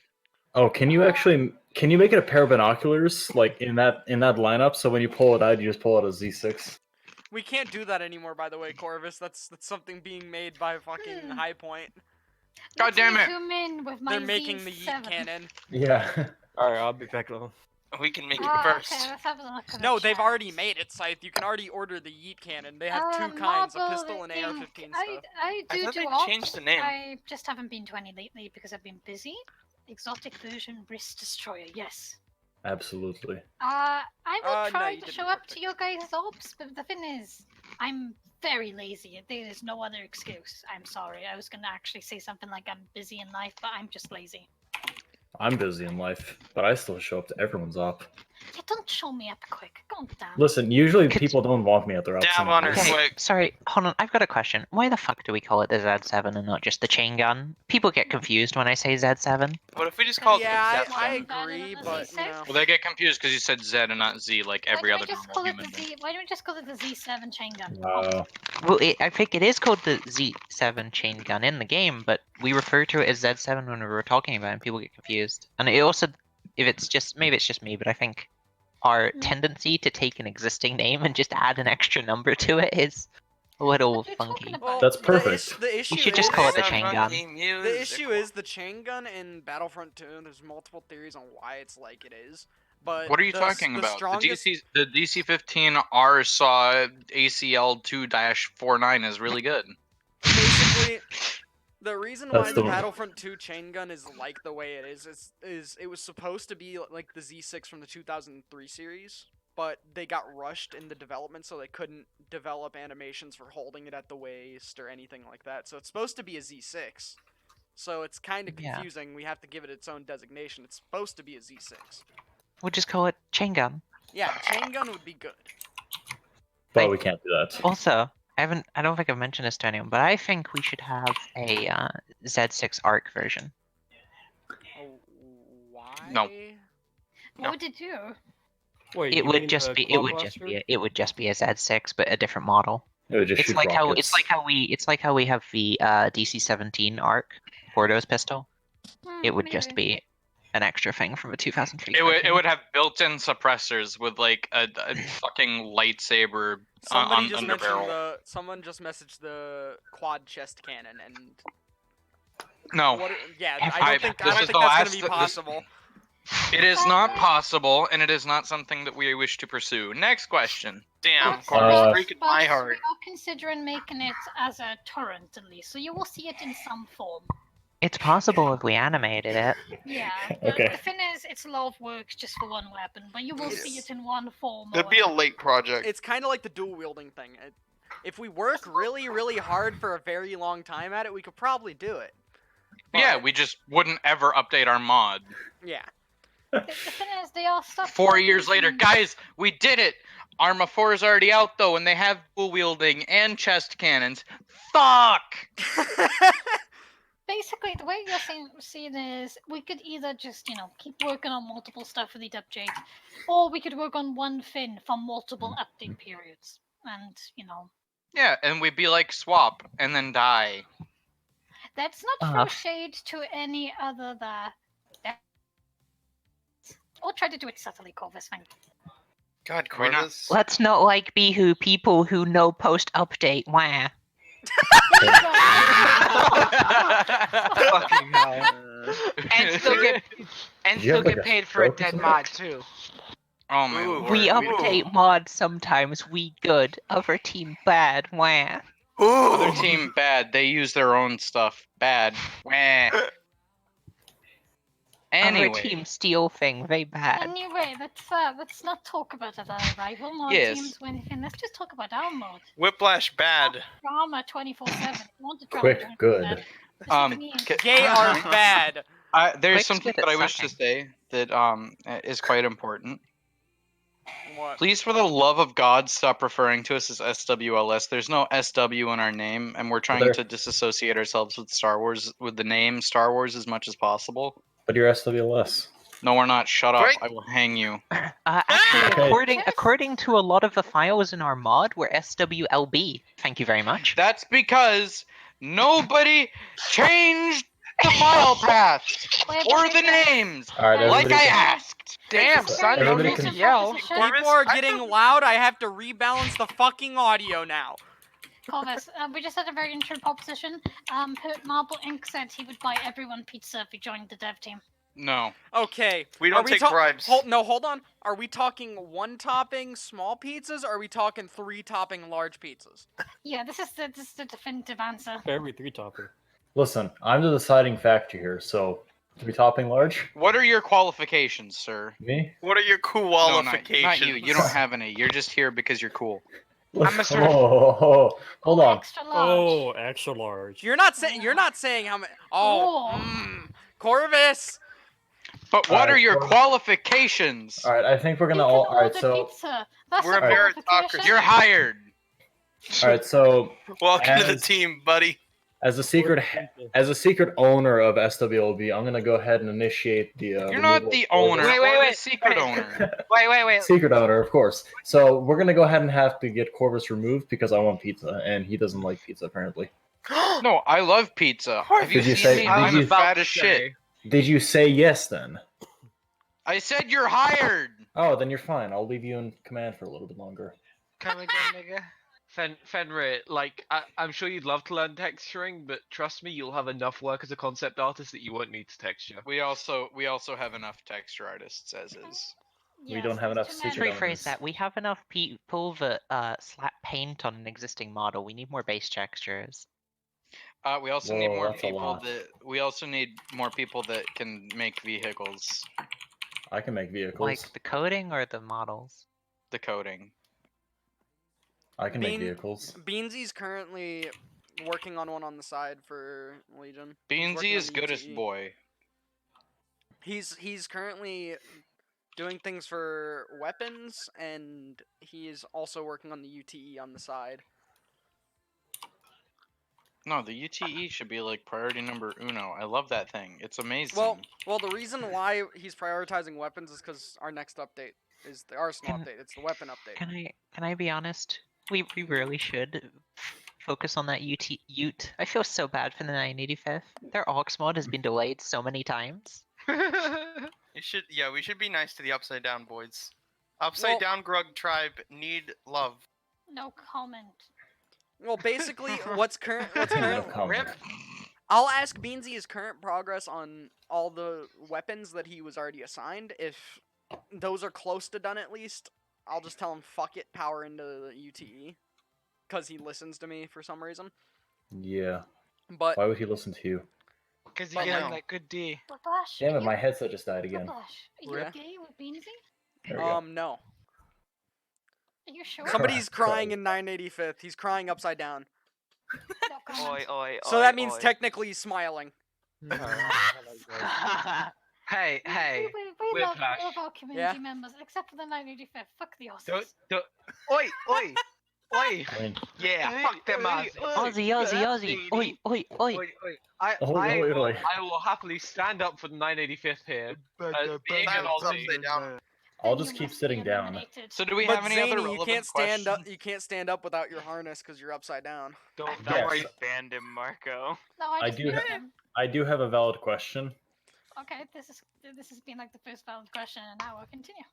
Oh, can you make it a pair of binoculars like in that lineup? So when you pull it out, you just pull out a Z6. We can't do that anymore, by the way, Corvus. That's something being made by fucking High Point. God Let damn me it! zoom in with my They're making the Yeet Z7. cannon. Yeah. All right, I'll be back on. We can make it Okay, first. let's have a look at No, the they've chat. already made it, Scythe. You can already order the Yeet cannon. They have two kinds, a Marble pistol and Ink. AR-15 I stuff. I do thought they ops. changed the name. I just haven't been to any lately because I've been busy. Exotic version Wrist Destroyer, yes. Absolutely. I will No, try you to didn't show up equip to your guys' ops, but the thing is, I'm very lazy. There is no other excuse. I'm sorry. I was gonna actually say something like I'm busy in life, but I'm just lazy. I'm busy in life, but I still show up to everyone's op. Yeah, don't show me up quick. Calm down. Listen, usually Could- people don't want me at their ops. Dab on her anyways. Okay, quick. sorry, hold on. I've got a question. Why the fuck do we call it the Z7 and not just the chain gun? People get confused when I say Z7. What if we just call it Yeah, the I Z7? agree, but you know. Well, they get confused because you said Z and not Z, like every Why other don't we just normal call it human the being. Z? Why don't we just call it the Z7 chain gun? Well, I think it is called the Z7 chain gun in the game, but we refer to it as Z7 when we were talking about it, and people get confused. And it also, if it's just, maybe it's just me, but I think our tendency to take an existing name and just add an extra number to it is a little What are you talking funky. about? Well, That's the perfect. The issue We should is, just call it the Some chain gun. funky music. The issue is the chain gun in Battlefront 2. There's multiple theories on why it's like it is, but What are you talking about? The DC-15 R saw ACL 2-49 is really good. Basically, the reason That's why the the- Battlefront 2 chain gun is like the way it is it was supposed to be like the Z6 from the 2003 series, but they got rushed in the development, so they couldn't develop animations for holding it at the waist or anything like that. So it's supposed to be a Z6. So it's kind of Yeah. confusing. We have to give it its own designation. It's supposed to be a Z6. We'll just call it chain gun. Yeah, chain gun would be good. But we can't do that. Also, I don't think I've mentioned this to anyone, but I think we should have a Z6 ARC version. Oh, why? No. What would it do? Wait, It you would mean just the be quad blaster? it would just be a Z6, but a different model. It would just It's shoot like rockets. it's like how we have the DC-17 ARC Porto's pistol. It would just Maybe. be an extra thing from a 2003. It cartoon. would have built-in suppressors with like a fucking lightsaber on under barrel. Someone just messaged the quad chest cannon, and No, yeah, Have- I don't think this is that's the last- gonna be possible. it is not possible, and it is not something that we wish to pursue. Next question. Damn, But- Corvus Uh, breaking but my heart. We are considering making it as a torrent at least, so you will see it in some form. It's possible if we animated it. Yeah. But Okay. the thing is, it's a lot of work just for one weapon, but you will see It's- it in one form. or That'd be a another. late project. It's kind of like the dual wielding thing. If we work really, really hard for a very long time at it, we could probably do it. Yeah, But- we just wouldn't ever update our mod. Yeah. The thing is, they are stuff. 4 years later, guys, we did it. Arma 4 is already out though, and they have dual wielding and chest cannons. Fuck. Basically, the way you're seeing is, we could either just, keep working on multiple stuff with the update, or we could work on one thing for multiple update periods. And, Yeah, and we'd be like swap and then die. that's not throw shade to any other Or try to do it subtly, Corvus. Thank you. God, We're not- Corvus. Let's not be people who know post update. Wah. Fucking hell. And still get Did you have, like, a paid for a stroke or dead something? mod too. Oh my Ooh. lord. We update mods sometimes. We good. Other team bad. Wah. Other team bad. They use their own stuff. Bad. Wah. Other Anyway. team steal thing. They bad. Anyway, let's not talk about our rival mod Yes. teams or anything. Let's just talk about our mod. Whiplash bad. Drama 24/7. You want the drama? Quick, don't do good. that. This is me. Gay are bad. There's Quick's something good at that I wish to sucking. say that is quite important. What? Please, for the love of God, stop referring to us as SWLS. There's no SW in our name, and we're trying There- to disassociate ourselves with Star Wars, with the name Star Wars, as much as possible. But you're SWLS. No, we're not. Shut up. Great. I will hang you. Actually, Okay. according to a lot of the files in our mod, we're SWLB. Thank you very much. That's because nobody changed the file path or the names, All right, like everybody. I asked. Damn, son, no Everybody need to can- yell. People are getting loud. I have to rebalance the fucking audio now. Corvus, we just had a very interesting proposition. Marble Inc. said he would buy everyone pizza if he joined the dev team. No. Okay. We don't are take bribes. Hold on. Are we talking one topping small pizzas, or are we talking 3 topping large pizzas? Yeah, this is the definitive answer. Every 3-topper. Listen, I'm the deciding factor here. So, to be topping large, What are your qualifications, sir? me. What are your No, qualifications? not you. You don't have any. You're just here because you're cool. I'm a sort of- Hold on. Extra large. Oh, extra large. You're not saying how many. Corvus. But what Alright, are your well- qualifications? All right, I think we're You gonna can all. All right, order so pizza. That's We're a a qualification. meritocracy. You're hired. all right, so Welcome to the As- team, buddy. as a secret owner of SWLB, I'm gonna go ahead and initiate the. You're removal not of the Corvus. owner. Wait, or the wait. secret Wait. owner. Wait. Secret owner, of course. So we're gonna go ahead and have to get Corvus removed because I want pizza, and he doesn't like pizza apparently. No, I love pizza. Have you Did you seen say- me? did I'm you- fat as shit. Did you say yes then? I said you're hired. Oh, then you're fine. I'll leave you in command for a little bit longer. Come again, nigga. Fenrir, like, I'm sure you'd love to learn texturing, but trust me, you'll have enough work as a concept artist that you won't need to texture. We also have enough texture artists as is. We don't have enough too Let's many. secret rephrase owners. that. We have enough people that slap paint on an existing model. We need more base textures. We also need Whoa, more that's a people lot. that can make vehicles. I can make vehicles. Like the coding or the models? The coding. I can make Bean- vehicles. Beansy's currently working on one on the side for Legion. He's Beansy working on is the goodest UTE. boy. He's currently doing things for weapons, and he is also working on the UTE on the side. No, the UTE should be like priority number uno. I love that thing. It's amazing. Well, the reason why he's prioritizing weapons is because our next update is the arsenal Can- update. It's the weapon update. Can I be honest? We really should focus on that Ute. I feel so bad for the 985th. Their aux mod has been delayed so many times. We should be nice to the Upside Down boys. Upside Down Grug tribe need love. No comment. Well, basically, what's current? No comment. I'll ask Beansy his current progress on all the weapons that he was already assigned. If those are close to done, at least, I'll just tell him fuck it, power into the UTE, because he listens to me for some reason. Yeah. But Why would he listen to you? Because you But get no. that good D. Whiplash. Damn are it, my you- headset just died again. Whiplash. Are Yeah. you gay with Beansy? There we go. no, Are you sure? somebody's Cry. crying in 985th. He's crying upside down. No comment. So that means technically he's smiling. Hey, We love Whiplash. all of our community members, except for the 985th. Fuck the Aussies. don't. Oi! I mean, Yeah, fuck them Aussies. Aussie. Oi. I oi. I will happily stand up for the 985th here. Being an That's Aussie. Upside Down. I'll Then just you keep must sitting be down. eliminated. So do we But have any other Zany, relevant you can't stand up. questions? You can't stand up without your harness because you're upside down. Don't Yes. worry, banned him, Marco. No, I I just do muted ha- him. I do have a valid question. Okay, this has been like the first valid question in an hour. Continue.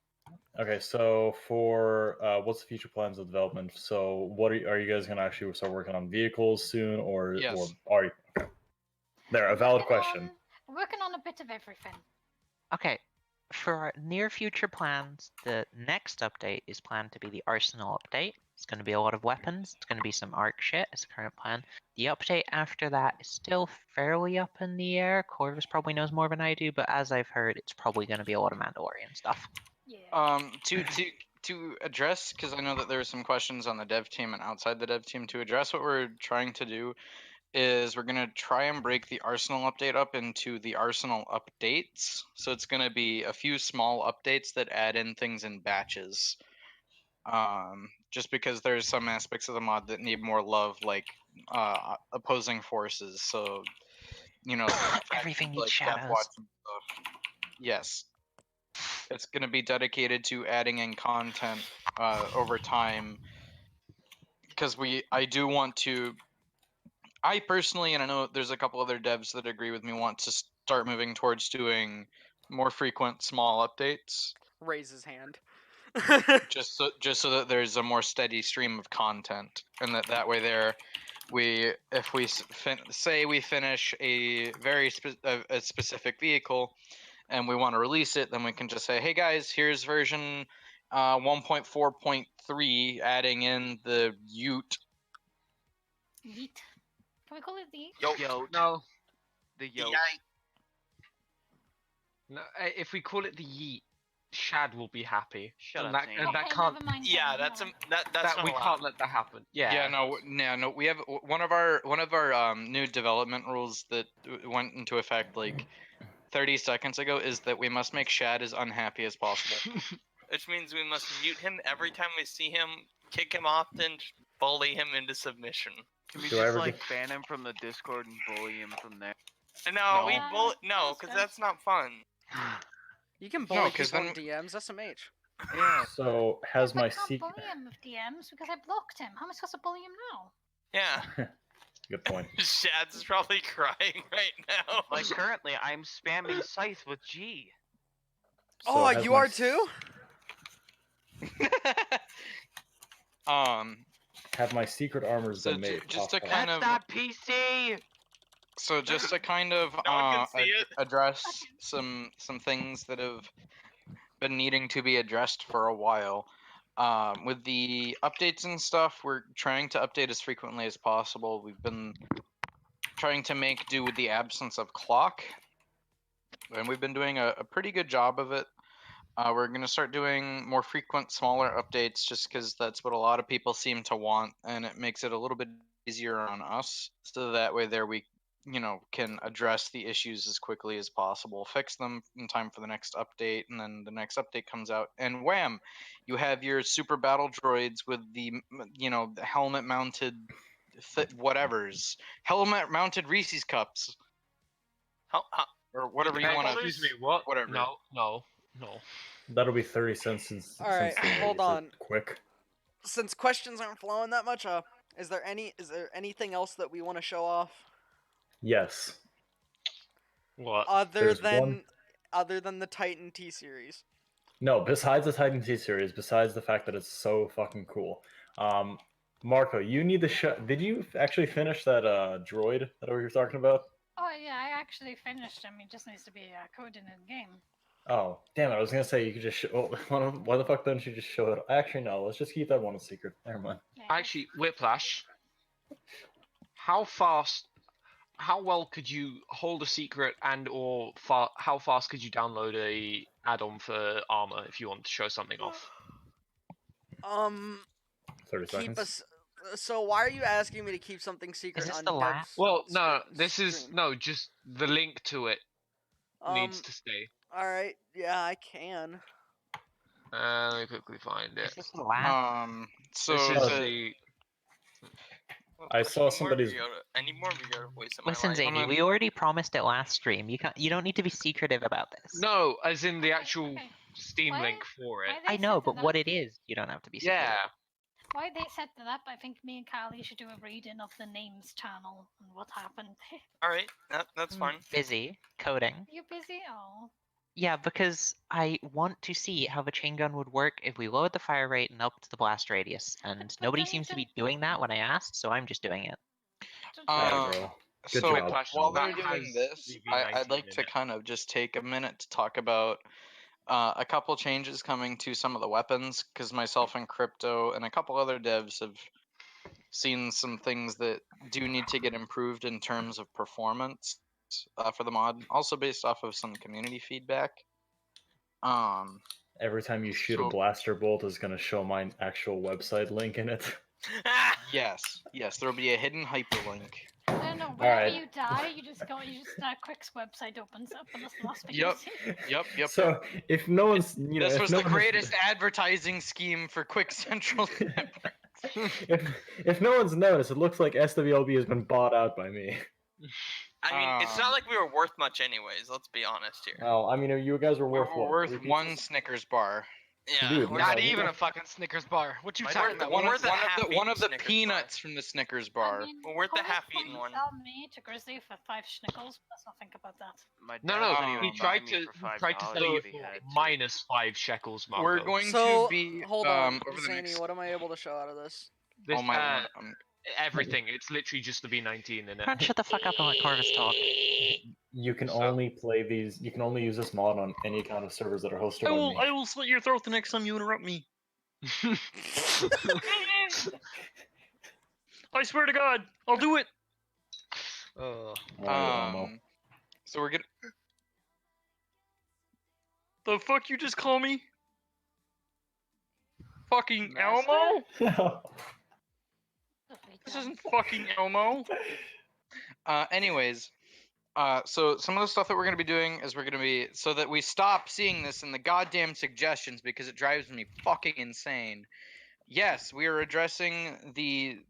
Okay, so for what's the future plans of development? So what are you guys gonna actually start working on vehicles soon, or Yes. are you? Okay. There, a valid question. Working on a bit of everything. Okay, for our near future plans, the next update is planned to be the Arsenal update. It's going to be a lot of weapons. It's going to be some arc shit. It's the current plan. The update after that is still fairly up in the air. Corvus probably knows more than I do, but as I've heard, it's probably going to be a lot of Mandalorian stuff. Yeah. To address, because I know that there are some questions on the dev team and outside the dev team, to address what we're trying to do is we're gonna try and break the Arsenal update up into the Arsenal updates. So it's gonna be a few small updates that add in things in batches. Just because there's some aspects of the mod that need more love, like opposing forces. So, you know, Everything needs like Death shadows. Watch and stuff. Yes, it's gonna be dedicated to adding in content over time. Because I do want to. I personally, and I know there's a couple other devs that agree with me, want to start moving towards doing more frequent small updates, Raise his hand. just so that there's a more steady stream of content, and that way if we say we finish a very a specific vehicle, and we want to release it, then we can just say, hey guys, here's version 1.4.3, adding in the Ute. Yeet. Can we call it the? Yo, No, the yoke. no. If we call it the Yeet, Shad will be happy. Shut and up, that, Zane. and that Okay, can't. never mind. Yeah, then, that's no. that's That not we allowed. can't let that happen. Yeah. No. We have one of our new development rules that went into effect like 30 seconds ago is that we must make Shad as unhappy as possible. Which means we must mute him every time we see him, kick him off, and bully him into submission. Can we Do I just ever like get- ban him from the Discord and bully him from there? No, we No. no, because that's not fun. You can bully 'cause people in then- DMs, SMH. Yeah. So has Yeah, my but I can't secret? bully him with DMs because I blocked him. How am I supposed to bully him now? Yeah, Good point. Shad's probably crying right now. Like currently, I'm spamming Scythe with G. Oh, has you my are s- too? Have my secret armors So been made? just to Possible. kind That's of not PC. so just to kind of No one can see it. address some things that have been needing to be addressed for a while. With the updates and stuff, we're trying to update as frequently as possible. We've been trying to make do with the absence of clock, and we've been doing a pretty good job of it. We're going to start doing more frequent, smaller updates just because that's what a lot of people seem to want, and it makes it a little bit easier on us. So that way, we can address the issues as quickly as possible, fix them in time for the next update, and then the next update comes out, and wham, you have your super battle droids with the the helmet mounted whatevers, helmet mounted Reese's cups, How, or whatever you Hey, want to. Excuse me. What? Whatever. No. That'll be 30 cents since. All right, since they hold release it on. quick. Since questions aren't flowing that much, is there anything else that we want to show off Yes. What? other There's than one- the Titan T series? No, besides the Titan T series, besides the fact that it's so fucking cool. Marco, you need to show. Did you actually finish that droid that we were talking about? Oh yeah, I actually finished him. He just needs to be coded in game. Oh, damn it! I was gonna say you could just show. Oh, why the fuck don't you just show it? Actually, no. Let's just keep that one a secret. Never mind. Yeah, Actually, Whiplash. How well could you hold a secret and/or how fast could you download a add-on for armor if you want to show something off? 30 Keep seconds. us. So why are you asking me to keep something secret this on the Dev's last? Well, no, screen- this is stream? just the link to it needs to stay. All right, yeah, I can. Let me quickly find it. Is this the last? So This is Oh, the. I saw somebody's- I need more Vigo voice in my Listen, life. Zadie, we already promised it last stream. You don't need to be secretive about this. No, as in the Okay, actual okay. Steam Why- link for it. why they I know, set but it what up- it is, you don't have to be secretive. Yeah. Why they set that up? I think me and Kylie should do a reading of the names channel and what happened. All right, that's fine. Busy coding. You busy? Oh. Yeah, because I want to see how the chain gun would work if we lowered the fire rate and upped the blast radius, and But nobody then you seems to be can- doing that when I asked, so I'm just doing it. Alright, Um, bro. Good so job. while they're That doing has this, the I'd V19 like in to it. kind of just take a minute to talk about a couple changes coming to some of the weapons, because myself and Crypto and a couple other devs have seen some things that do need to get improved in terms of performance for the mod, also based off of some community feedback. Every time you shoot a So- blaster bolt, is going to show my actual website link in it. Yes, there'll be a hidden hyperlink. No, whenever Alright. you die, you just Quick's website opens up, and that's the last thing Yep. you see. Yep. So if no one's, This if was no the one has- greatest advertising scheme for Quick Central. if no one's noticed, it looks like SWLB has been bought out by me. I mean, it's not like we were worth much anyways. Let's be honest here. Well, I mean, you guys were We're worth what? worth 3 one pieces? Snickers bar. Yeah, Dude, we're yeah, Not you even got- a fucking Snickers bar. What you We're talking worth- about? we're worth a one half-eaten of the Snickers peanuts from the Snickers bar. I mean, Well, we're the Horace half-eaten tried to one. sell me to Grizzly for 5 schnickels. Let's not think about that. My dad No, said he he would tried buy me to for try to $5 sell you if he for had to. minus 5 shekels, Marco. We're going So to be hold on, over the Zany, next. what am I able to show out of this? This, Oh my lord! everything. It's literally just the V19 in it. Can't shut the fuck up and let Corvus talk. You can So- only play these. You can only use this mod on any kind of servers that are hosted by me. I will slit your throat the next time you interrupt me. I swear to God, I'll do it. Oh. Alright, Elmo. So we're gonna. The fuck you just call me? Fucking Master? Elmo? This isn't fucking Elmo. Anyways, so some of the stuff that we're gonna be doing is we're gonna be so that we stop seeing this in the goddamn suggestions because it drives me fucking insane. Yes, we are addressing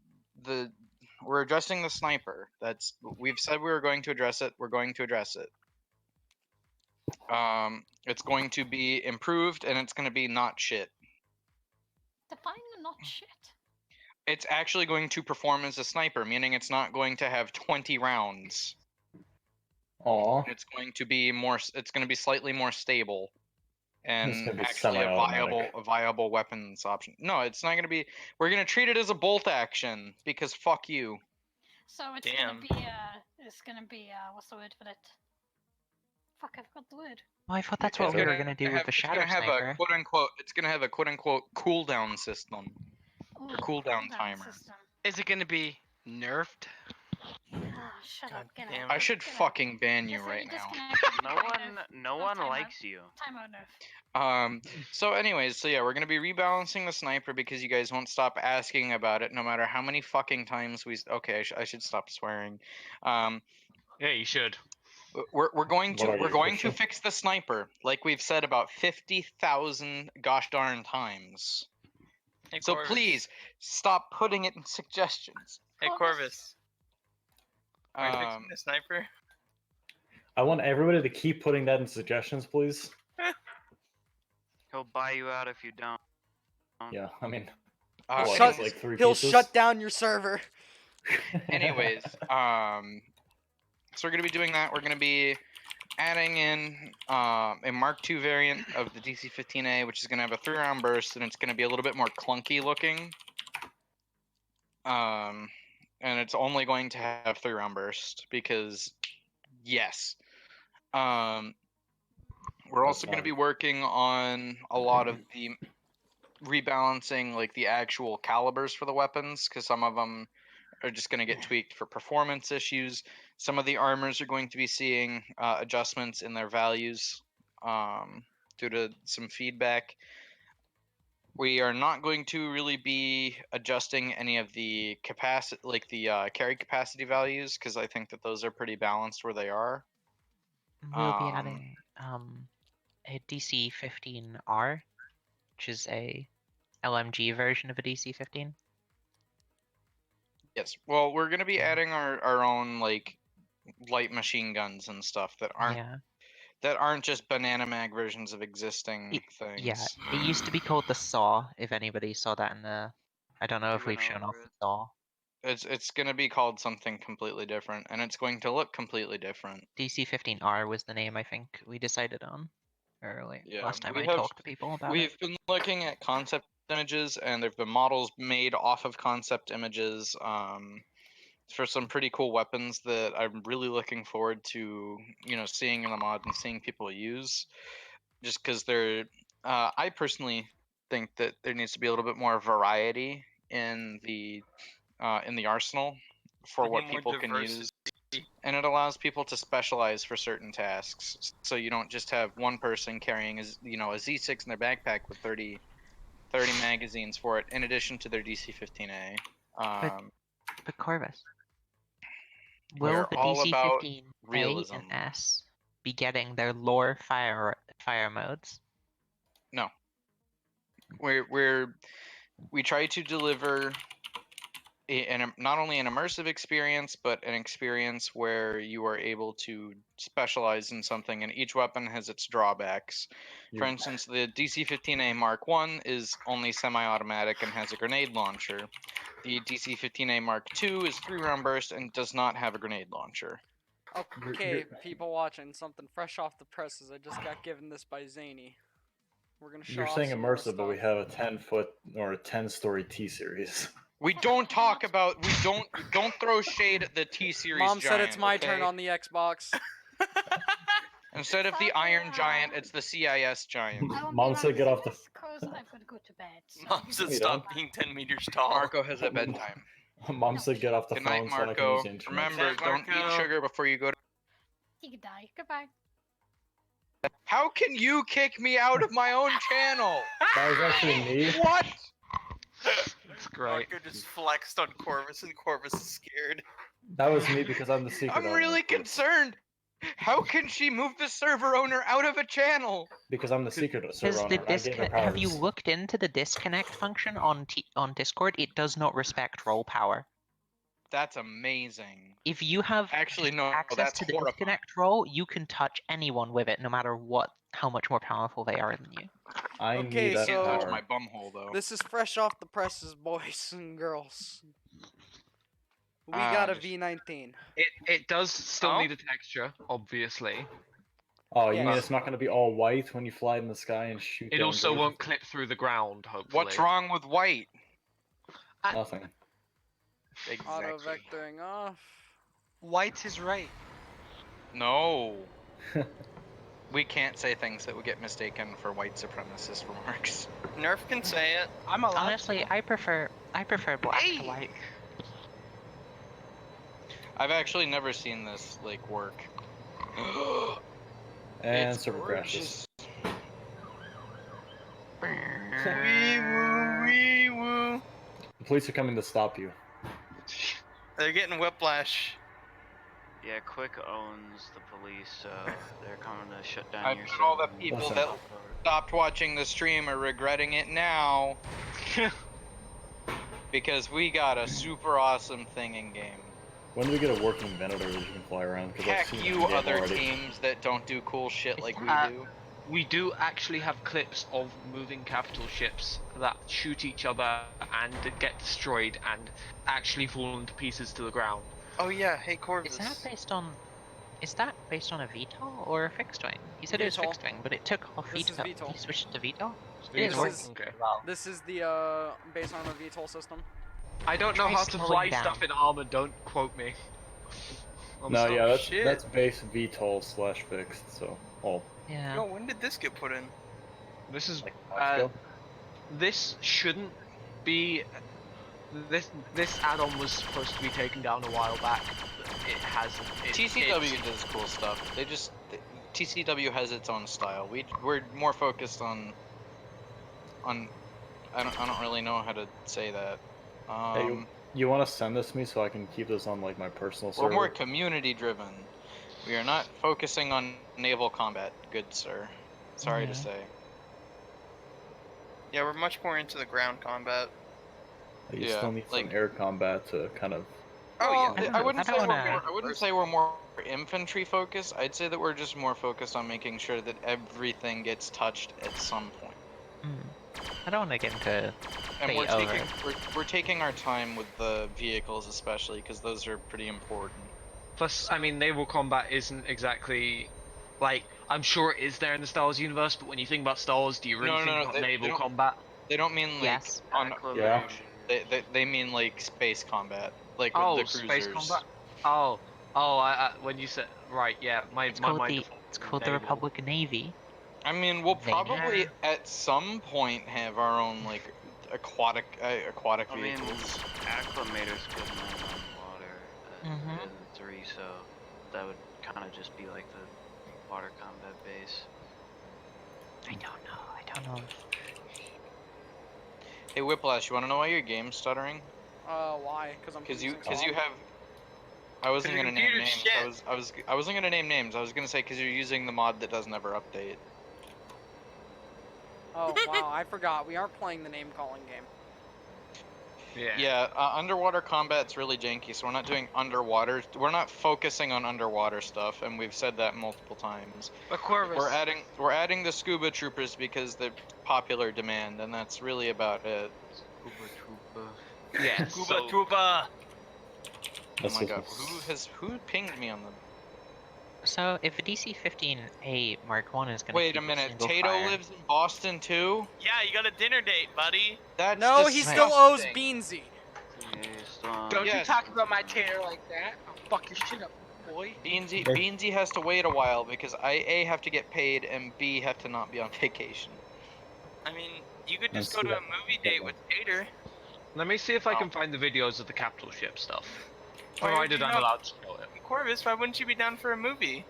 we're addressing the sniper. We've said we were going to address it. We're going to address it. It's going to be improved and it's going to be not shit. Define the not shit. It's actually going to perform as a sniper, meaning it's not going to have 20 rounds. Aw. It's going to be more. It's going to be slightly more stable, and It's gonna be actually a semi-automatic. viable weapons option. No, it's not going to be. We're going to treat it as a bolt action because fuck you. So it's Damn. gonna be what's the word for it? Fuck, I forgot the word. Well, I thought that's what It's we were gonna gonna do with the Shadow It's gonna have Sniper. a quote unquote. It's gonna have a quote unquote cooldown system. Ooh, cooldown timer. System. Is it gonna be nerfed? Ah, shut up. Get damn out. I should Get out. fucking ban you Listen, right you now. disconnected. No Time one out. likes you. Time out, nerf. So anyways, so yeah, we're gonna be rebalancing the sniper because you guys won't stop asking about it, no matter how many fucking times we. Okay, I should stop swearing. Yeah, you should. We're going to What are we're you, going to Christian? fix the sniper, like we've said about 50,000 gosh darn times. Hey, So Corvus. please stop putting it in suggestions. Hey, Corvus. Are you Um, fixing the sniper? I want everybody to keep putting that in suggestions, please. He'll buy you out if you don't. Yeah, I mean, uh, what, Shut- it's like 3 He'll pieces? shut down your server. anyways, so we're gonna be doing that. We're gonna be adding in a Mark II variant of the DC-15A, which is gonna have a 3-round burst, and it's gonna be a little bit more clunky looking. And it's only going to have 3-round burst because, yes. We're also going to be working on a lot of the rebalancing, like the actual calibers for the weapons, because some of them are just going to get tweaked for performance issues. Some of the armors are going to be seeing adjustments in their values due to some feedback. We are not going to really be adjusting any of the capacity, like the carry capacity values, because I think that those are pretty balanced where they are. We'll be adding a DC-15R, which is a LMG version of a DC-15. Yes. Well, we're going to be adding our own like light machine guns and stuff that aren't just banana mag versions of existing things. Yeah, it used to be called the Saw. If anybody saw that in the, I don't know if We we've went shown off over the it. Saw. It's going to be called something completely different, and it's going to look completely different. DC-15R was the name I think we decided on. early. Yeah, Last time we I have- talked to people about it. We've been looking at concept images, and there've been models made off of concept images for some pretty cool weapons that I'm really looking forward to, seeing in the mod and seeing people use. Just because they're, I personally think that there needs to be a little bit more variety in the arsenal for We what need more people can diversity. use, and it allows people to specialize for certain tasks. So you don't just have one person carrying a Z6 in their backpack with 30 magazines for it, in addition to their DC-15A. But Corvus, We're will the all about DC-15A realism. and S be getting their lore fire modes? No. We try to deliver not only an immersive experience, but an experience where you are able to specialize in something, and each weapon has its drawbacks. For instance, the DC-15A Mark I is only semi-automatic and has a grenade launcher. The DC-15A Mark II is 3-round burst and does not have a grenade launcher. Okay, people watching, something fresh off the presses. I just got given this by Zany. We're gonna show You're off saying some more immersive, but we stuff. have a 10-foot or a 10-story T-series. We don't talk about. Don't throw shade at the T-series. Mom said giant, it's my okay? turn on the Xbox. Instead of the Iron Giant, it's the CIS Giant. Mom said get off the. Because I've got to go to bed. So. Mom said You stop don't. being 10 meters tall. Marco has a bedtime. Mom said get off the Good phone night, so I can Marco. use the internet. Remember, Night, don't eat Marco. sugar before you go to. You could die. Goodbye. How can you kick me out of my own channel? That was actually me. What? That's great. Marco just flexed on Corvus, and Corvus is scared. That was me because I'm the secret I'm owner. really concerned. How can she move the server owner out of a channel? Because I'm the secret server Because owner. the I gave her have you powers. looked into the disconnect function on Discord? It does not respect role power. That's amazing. If you have Actually, no, access that's to the horrifying. disconnect role, you can touch anyone with it, no matter how much more powerful they are than you. I Okay, need that so- Can't touch power. my bumhole though. This is fresh off the presses, boys and girls. We Ah, got a just- V19. It does still Oh? need a texture, obviously. Oh, you mean Yes. it's not going to be all white when you fly in the sky and shoot? It down also birds? won't clip through the ground, hopefully. What's wrong with white? Nothing. Auto Exactly. vectoring off. White is right. No. We can't say things that would get mistaken for white supremacist remarks. Nerf can say it. I'm allowed. Honestly, I prefer black to white. I've actually never seen this work. And It's server crashes. Wee woo, wee woo. The police are coming to stop you. They're getting whiplash. Yeah, Quick owns the police, so they're coming to shut down I your bet all the server. people Listen. that stopped watching the stream are regretting it now. Because we got a super awesome thing in game. When do we get a working Venator that you can fly around? 'Cause I've Heck, seen it you in game other already. teams that don't do cool shit like we do. We do actually have clips of moving capital ships that shoot each other and get destroyed and actually fall into pieces to the ground. Oh yeah, hey Corvus. Is that based on a VTOL or a fixed wing? You said it was VTOL. fixed wing, but it took off This is VTOL. VTOL. You switched it to VTOL? It This is is- working Okay. pretty well. This is the based on a VTOL system. I don't know Try how to slowing fly down. stuff in armor, don't quote me. I'm No, sorry. yeah, shit. that's base VTOL / fixed. So, Yeah. Yo, when did this get put in? This is let's uh, go. this shouldn't be. This add-on was supposed to be taken down a while back. It hasn't. TCW does cool stuff. TCW has its own style. We're more focused on. I don't really know how to say that. Hey, you want to send this to me so I can keep this on my personal server? We're more community driven. We are not focusing on naval combat, good sir. Sorry to Yeah. say. Yeah, we're much more into the ground combat. You yeah, still need some like- air combat to kind of. Oh Well, yeah. I wouldn't I say don't we're wanna- more, I wouldn't say we're more infantry focused. I'd say that we're just more focused on making sure that everything gets touched at some point. I don't want to get into And we're Fate taking we're taking our time with the vehicles, especially because those are pretty important. Plus, I mean, naval combat isn't exactly like I'm sure it is there in the Star Wars universe, but when you think about Star Wars, do you really No, think no, about they naval don't- combat? They don't mean like Yes. on. Yeah. They mean like space combat, like Oh, the space cruisers. combat. When you said right, yeah, It's called the default it's was called the naval. Republic Navy. I mean, we'll They know. probably at some point have our own like aquatic I mean, vehicles. acclimator's good land on water Mhm. in 3, so that would kind of just be like the water combat base. I don't know. I don't know. Hey, Whiplash, you want to know why your game's stuttering? Why? Because I'm Because using you have. I wasn't your gonna name computer's names. I wasn't gonna name names. I was gonna say because you're using the mod that doesn't ever update. Oh wow, I forgot. We aren't playing the name calling game. Yeah. Yeah, underwater combat's really janky, so we're not doing underwater. We're not focusing on underwater stuff, and we've said that multiple times. But Corvus. We're adding the scuba troopers because they're popular demand, and that's really about it. Scuba Troopa. Yeah. Scuba So Troopa. Oh my god, who pinged me on the? So if a DC-15A Mark 1 is gonna Wait a keep minute, single Tato fire, lives in Boston too. Yeah, you got a dinner date, buddy. That's No, he disgusting. still owes Beansy. Don't you Yes. talk about my tater like that. I'll fuck your shit up, boy. Beansy has to wait a while because I A have to get paid and B have to not be on vacation. I mean, you could Let's just go see to a that. movie date with Tater. let me see if I can find the videos of the capital ship stuff. Why would Provided you I'm not- allowed to show it. Corvus, why wouldn't you be down for a movie?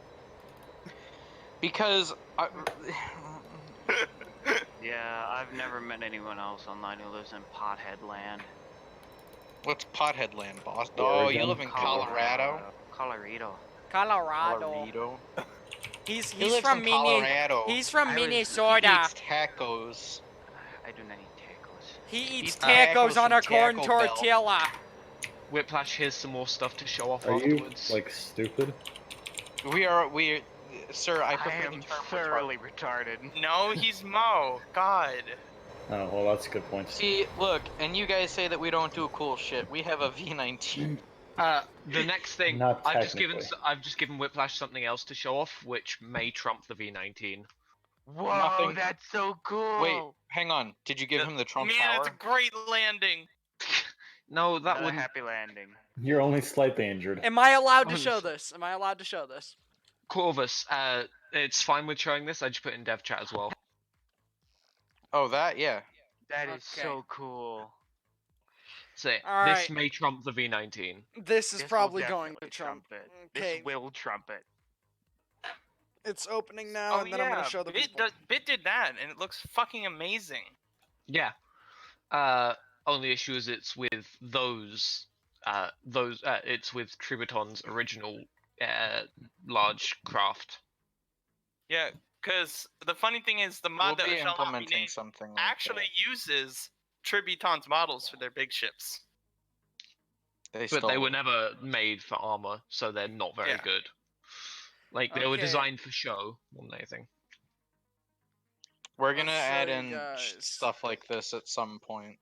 Because Yeah, I've never met anyone else online who lives in Pothead Land. what's Pothead Land, Boston? Oh, you Oregon? live in Colorado. Colorado. Colorado. He's He lives from in Colorado. He's from He Minnesota. eats tacos. I do not eat tacos. He eats tacos tacos on from a corn Taco Bell. tortilla. Whiplash, here's some more stuff to show off Are you afterwards. like stupid? Sir, I I prefer am the term thoroughly retarded. No, he's Mo. God. Oh, well, that's a good point. See, look, and you guys say that we don't do cool shit. We have a V19. The next thing, Not I've just technically. given Whiplash something else to show off, which may trump the V19. Whoa, Nothing- that's so cool. Wait, hang on. Did you give him the Trump Man, Tower? it's a great landing. No, that Not a wouldn't. happy landing. You're only slightly injured. Am I allowed to Oh, show s- this? Am I allowed to show this? Corvus, it's fine with showing this. I just put it in dev chat as well. Oh, that, yeah. That is Okay. so cool. So this Alright. may trump the V19. This is This will probably going definitely to trump. it. Okay, This will trump it. it's opening now, Oh and then yeah, I'm gonna show the Bit, people. Bit did that, and it looks fucking amazing. Yeah. Only issue is it's with those. It's with Tributon's original large craft. Yeah, because the funny thing is, the We'll mod that be shall not be implementing named something like actually uses Tributon's models for their big ships. that. But they were never made for armor, so they're not very Yeah. good. Like they were Okay. designed for show more than anything. We're gonna I'll show add you in guys. stuff like this at some point.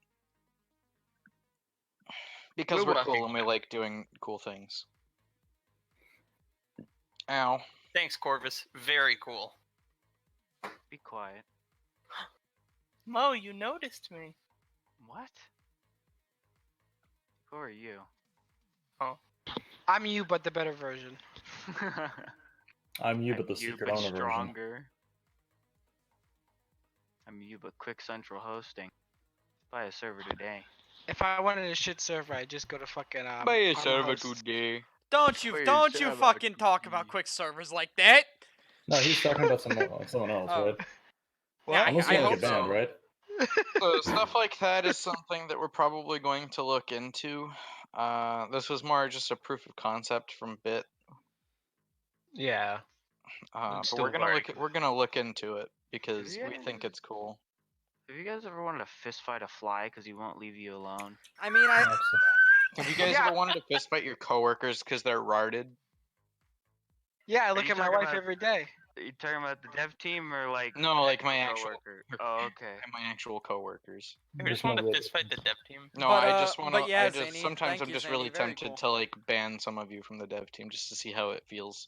Because We're we're cool working and we like doing cool things. Ow. Thanks, Corvus. Very cool. Be quiet. Mo, you noticed me. What? Who are you? I'm you, but the better version. I'm you, but the you, secret but owner version. stronger. I'm you, but quick central hosting. Buy a server today. If I wanted a shit server, I'd just go to fucking Buy a Armor server Host. today. Don't you fucking talk about quick servers like that. No, he's talking about someone else, Oh. right? Yeah, Unless I you want hope to get banned, so. right? So stuff like that is something that we're probably going to look into. This was more just a proof of concept from Bit. Yeah. But still we're gonna very we're gonna look into it because Yeah. we think it's cool. Have you guys ever wanted to fist fight a fly because he won't leave you alone? I mean, Have you guys ever wanted to fist fight your coworkers because they're rarded? Yeah, I Are look you at my talking wife about- every day. Are you talking about the dev team or like? No, like my actual coworker? Oh, okay. my actual coworkers. I There's just want no to real fist fight the dev team. No, But, I just but want to. yeah, I just Zany, sometimes thank I'm you, just Zany, really very tempted cool. to like ban some of you from the dev team just to see how it feels.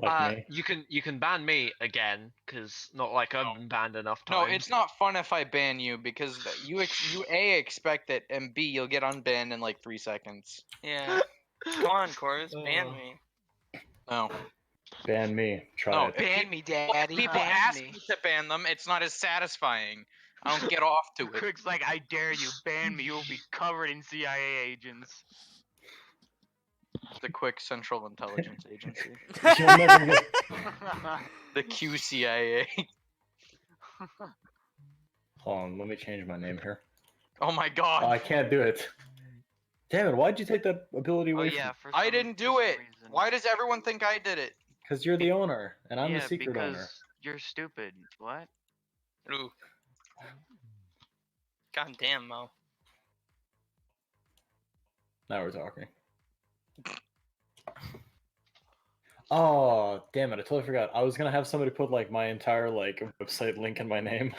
Like me. You can ban me again, because not like I've been banned enough No, times. it's not fun if I ban you because you A expect it and B you'll get unbanned in like 3 seconds. Yeah. Come on, Corvus, ban me. No. Ban me. Try No, it. Ban me, daddy. People ban ask me. me to ban them, it's not as satisfying. I don't get off to it. Quick's like, I dare you, ban me. You'll be covered in CIA agents. The Quick Central Intelligence Agency. You'll never get. The QCIA. Hold on, let me change my name here. Oh my god. I can't do it. Damn it! Why'd you take that ability away from? I didn't do it. Why does everyone think I did it? Because you're the owner, and I'm the Yeah, secret because owner. you're stupid. What? Ooh. God damn, Mo. Now we're talking. Oh, damn it! I totally forgot. I was gonna have somebody put like my entire like website link in my name.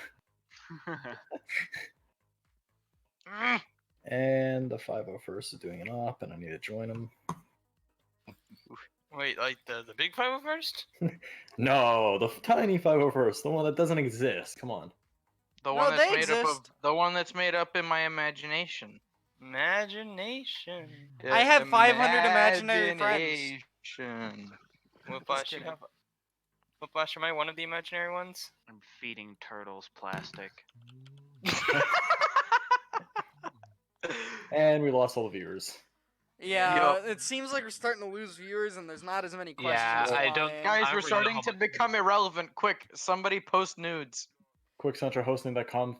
And the 501st is doing an op, and I need to join them. Wait, like the big 501st? No, the tiny 501st, the one that doesn't exist. Come on. The No, one that's they made up of exist. the one that's made up in my imagination. Imagination. I have 500 imaginary friends. Imagination. Whiplash, you have. Whiplash, am I one of the imaginary ones? I'm feeding turtles plastic. And we lost all the viewers. Yeah, it seems like we're starting to lose viewers, and there's not as many questions. Yeah, I don't. flying. Guys, I we're don't really know starting how to much- become irrelevant. Quick, somebody post nudes. QuickCentralHosting.com.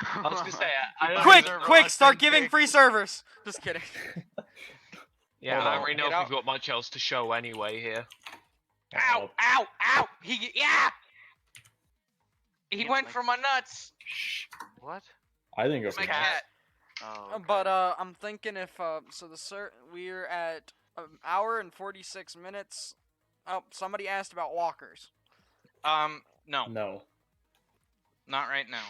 I was gonna say, I don't Quick, deserve quick! a Start authentic- giving free servers. Just kidding. Yeah, Hold I on. don't really know Get if out. we've got much else to show anyway here. Ow! Ow! Ow! Yeah! He Yeah, went like- for my nuts. What? I didn't go My for that. cat. Oh, okay. But I'm thinking if so we're at an hour and 46 minutes. Oh, somebody asked about walkers. No, No. not right now,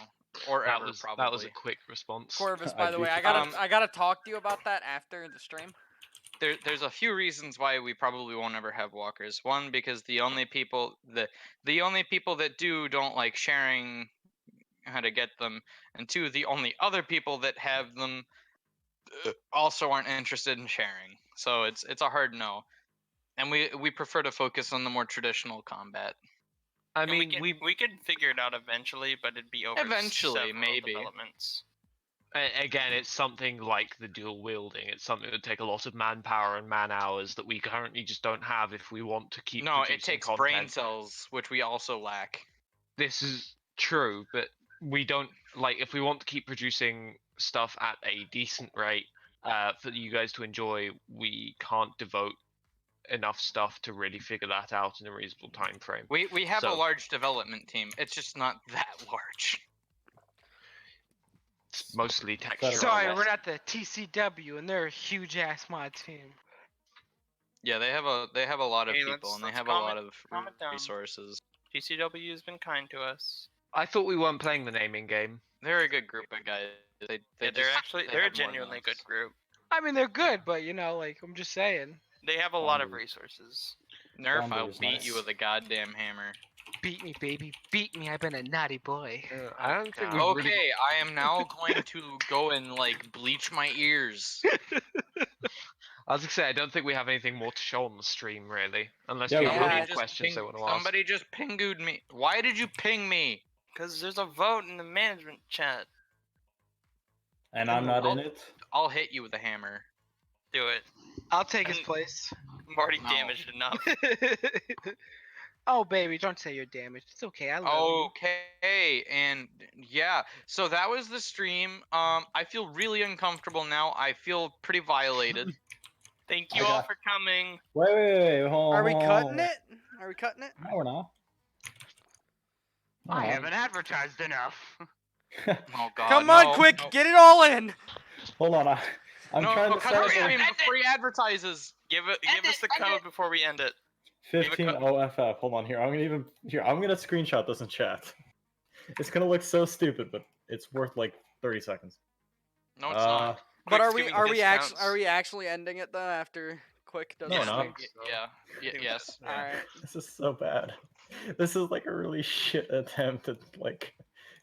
or That ever was probably. that was a quick response. Corvus, I by the do way, I think- gotta talk to you about that after the stream. There's a few reasons why we probably won't ever have walkers. One, because the only people that do don't like sharing how to get them, and two, the only other people that have them also aren't interested in sharing. So it's a hard no, and we prefer to focus on the more traditional combat. I And mean, we could figure it out eventually, but it'd be over Eventually, several maybe. developments. again, it's something like the dual wielding. It's something that would take a lot of manpower and man hours that we currently just don't have if we want to keep. No, it producing takes content. brain cells, which we also lack. This is true, but we don't like if we want to keep producing stuff at a decent rate for you guys to enjoy. We can't devote enough stuff to really figure that out in a reasonable time frame. We have a So- large development team. It's just not that large. It's mostly texture. Sorry, on we're it. not the TCW, and they're a huge ass mod team. Yeah, they have a lot of Hey, people, let's- and they let's have calm a lot it- of calm it down. resources. TCW has been kind to us. I thought we weren't playing the naming game. They're a good group of guys. They They're just- actually they they're a have more than genuinely us. good group. I mean, they're good, but you know, like I'm just saying, They have a lot of Boundary. resources. Nerf, I'll Boundary's beat nice. you with a goddamn hammer. beat me, baby, beat me. I've been a naughty boy. I don't think God. we've really Okay, I am now going to go and like bleach my ears. I was gonna say I don't think we have anything more to show on the stream really, unless Yeah, we people have do. more Just questions they ping- want to ask. somebody just pinged me. Why did you ping me? Because there's a vote in the management chat. And I'm not in it. I'll hit you with a hammer. Do it. I'll take his place. I'm already No. damaged enough. Oh, baby, don't say you're damaged. It's okay. I love Okay, and yeah, so that was the stream. I feel really uncomfortable now. I feel pretty violated. Thank I you all got- for coming. Wait, hold on. Are we hold cutting on. it? Are we cutting it? No, we're not. I No. haven't advertised enough. Oh god. Come on, no, quick, no. get it all in. Hold on. I'm No, trying to cut set the up stream before he advertises. Give us the code before we end it. 15 OFF. Hold on here. I'm gonna screenshot this in chat. It's gonna look so stupid, but it's worth like 30 seconds. No, it's not. But Quick's are we giving are we discounts. actually ending it though after Quick does No, a not. stream. Yes. All right. This is so bad. This is like a really shit attempt at like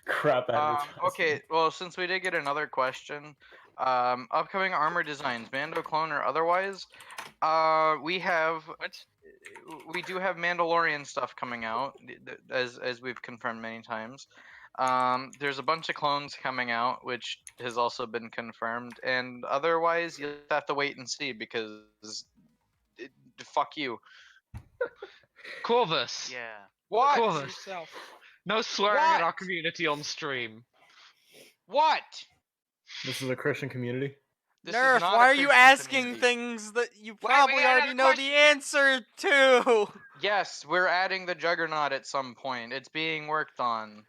crap advertising. Okay, well, since we did get another question, upcoming armor designs, Mando clone or otherwise, we do have Mandalorian stuff coming out, as we've confirmed many times. There's a bunch of clones coming out, which has also been confirmed, and otherwise you'll have to wait and see because fuck you. Corvus. Yeah. What? Corvus. Yourself. No swearing in our What? community on stream. What? This is a Christian community. This is Nerf, not a why are you Christian asking community. things that you we probably got already another know the answer to? Yes, we're adding the Juggernaut at some point. It's being worked on.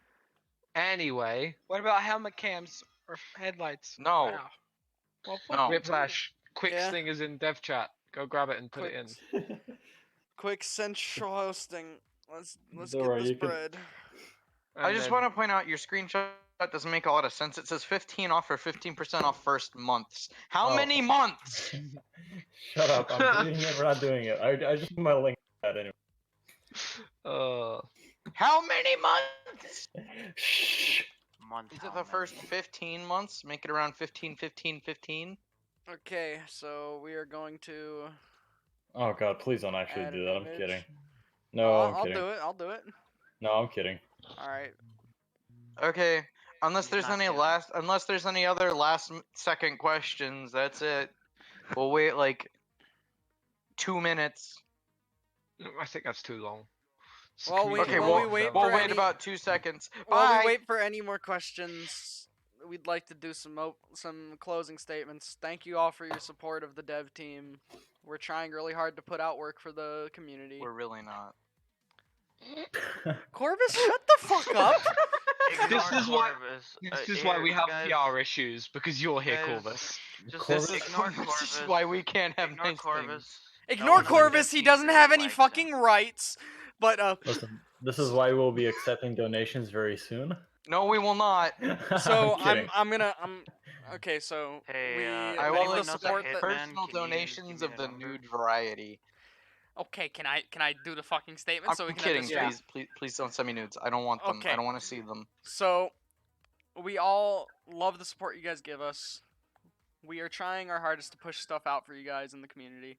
Anyway, What about helmet cams or headlights? No. Wow. Well, fuck No. you. Whiplash. Quick Yeah. Sting is in dev chat. Go grab it and put it in. Quick central hosting. Let's Dora, get this you can- bread. I just want to point out your screenshot doesn't make a lot of sense. It says 15 off or 15% off first months. How Oh. many months? Shut up! I'm reading it. We're not doing it. I just put my link to that anyway. How many months? Shh. Month. Is it the first 15 months? Make it around 15, 15, 15. Okay, so we are going to. Oh god, please don't actually Add do an that. I'm image. kidding. No, I'm I'll kidding. do it. I'll do it. No, I'm kidding. All right. Okay. Unless He's there's not any kidding. unless there's any other second questions, that's it. We'll wait like 2 minutes. I think that's too long. It's a While we community Okay, while of we wait we'll for wait any, about 2 seconds. while Bye. we wait for any more questions, we'd like to do some closing statements. Thank you all for your support of the dev team. We're trying really hard to put out work for the community. We're really not. Corvus, shut the fuck up. Ignore This is why. Corvus. This is why we have guys, PR issues because you're here, guys, Corvus. Just Corvus- ignore This Corvus. is why we can't have Ignore nice Corvus. things. Ignore one in the Corvus. dev He team doesn't really have any likes fucking him. rights. But Listen, this is why we'll be accepting donations very soon. No, we will not. so I'm kidding. okay. So Hey, we I need will the knows a support that. hitman? personal Can you give donations me of a the number? nude variety. Okay, can I do the fucking statement I'm so we can kidding. end this? Please don't send me nudes. I don't want them. Okay. I don't want to see them. So, we all love the support you guys give us. We are trying our hardest to push stuff out for you guys in the community.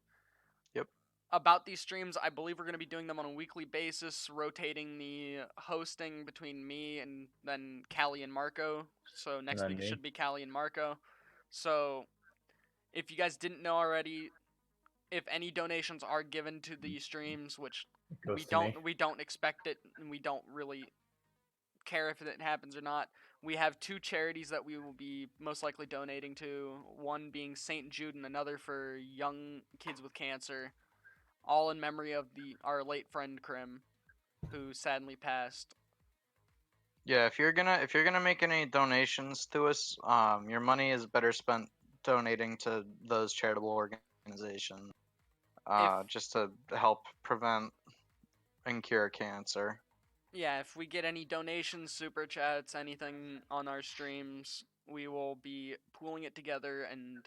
Yep. About these streams, I believe we're going to be doing them on a weekly basis, rotating the hosting between me and then Callie and Marco. So next then week it me. should be Callie and Marco. So, if you guys didn't know already, if any donations are given to the streams, which Goes to me. we don't expect it, and we don't really care if it happens or not. We have two charities that we will be most likely donating to. One being St. Jude, and another for young kids with cancer. All in memory of our late friend Krim, who sadly passed. Yeah, if you're gonna make any donations to us, your money is better spent donating to those charitable organizations. Just to help prevent and cure cancer. Yeah, if we get any donations, super chats, anything on our streams, we will be pooling it together and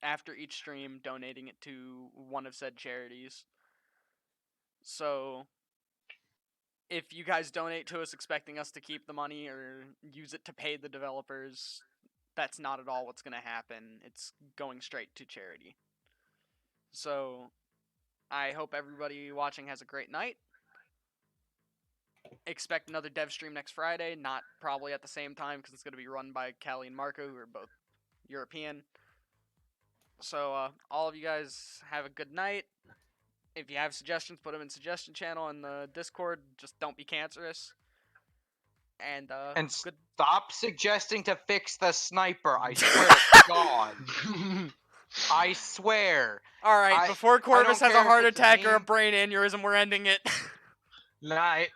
after each stream donating it to one of said charities. So if you guys donate to us expecting us to keep the money or use it to pay the developers, that's not at all what's going to happen. It's going straight to charity. So I hope everybody watching has a great night. Expect another dev stream next Friday, not probably at the same time because it's going to be run by Callie and Marco, who are both European. So all of you guys have a good night. If you have suggestions, put them in suggestion channel in the Discord. Just don't be cancerous. And good. Stop suggesting to fix the sniper. I swear to God. I swear. All right, before Corvus has a heart attack or a brain aneurysm, we're ending it. Night.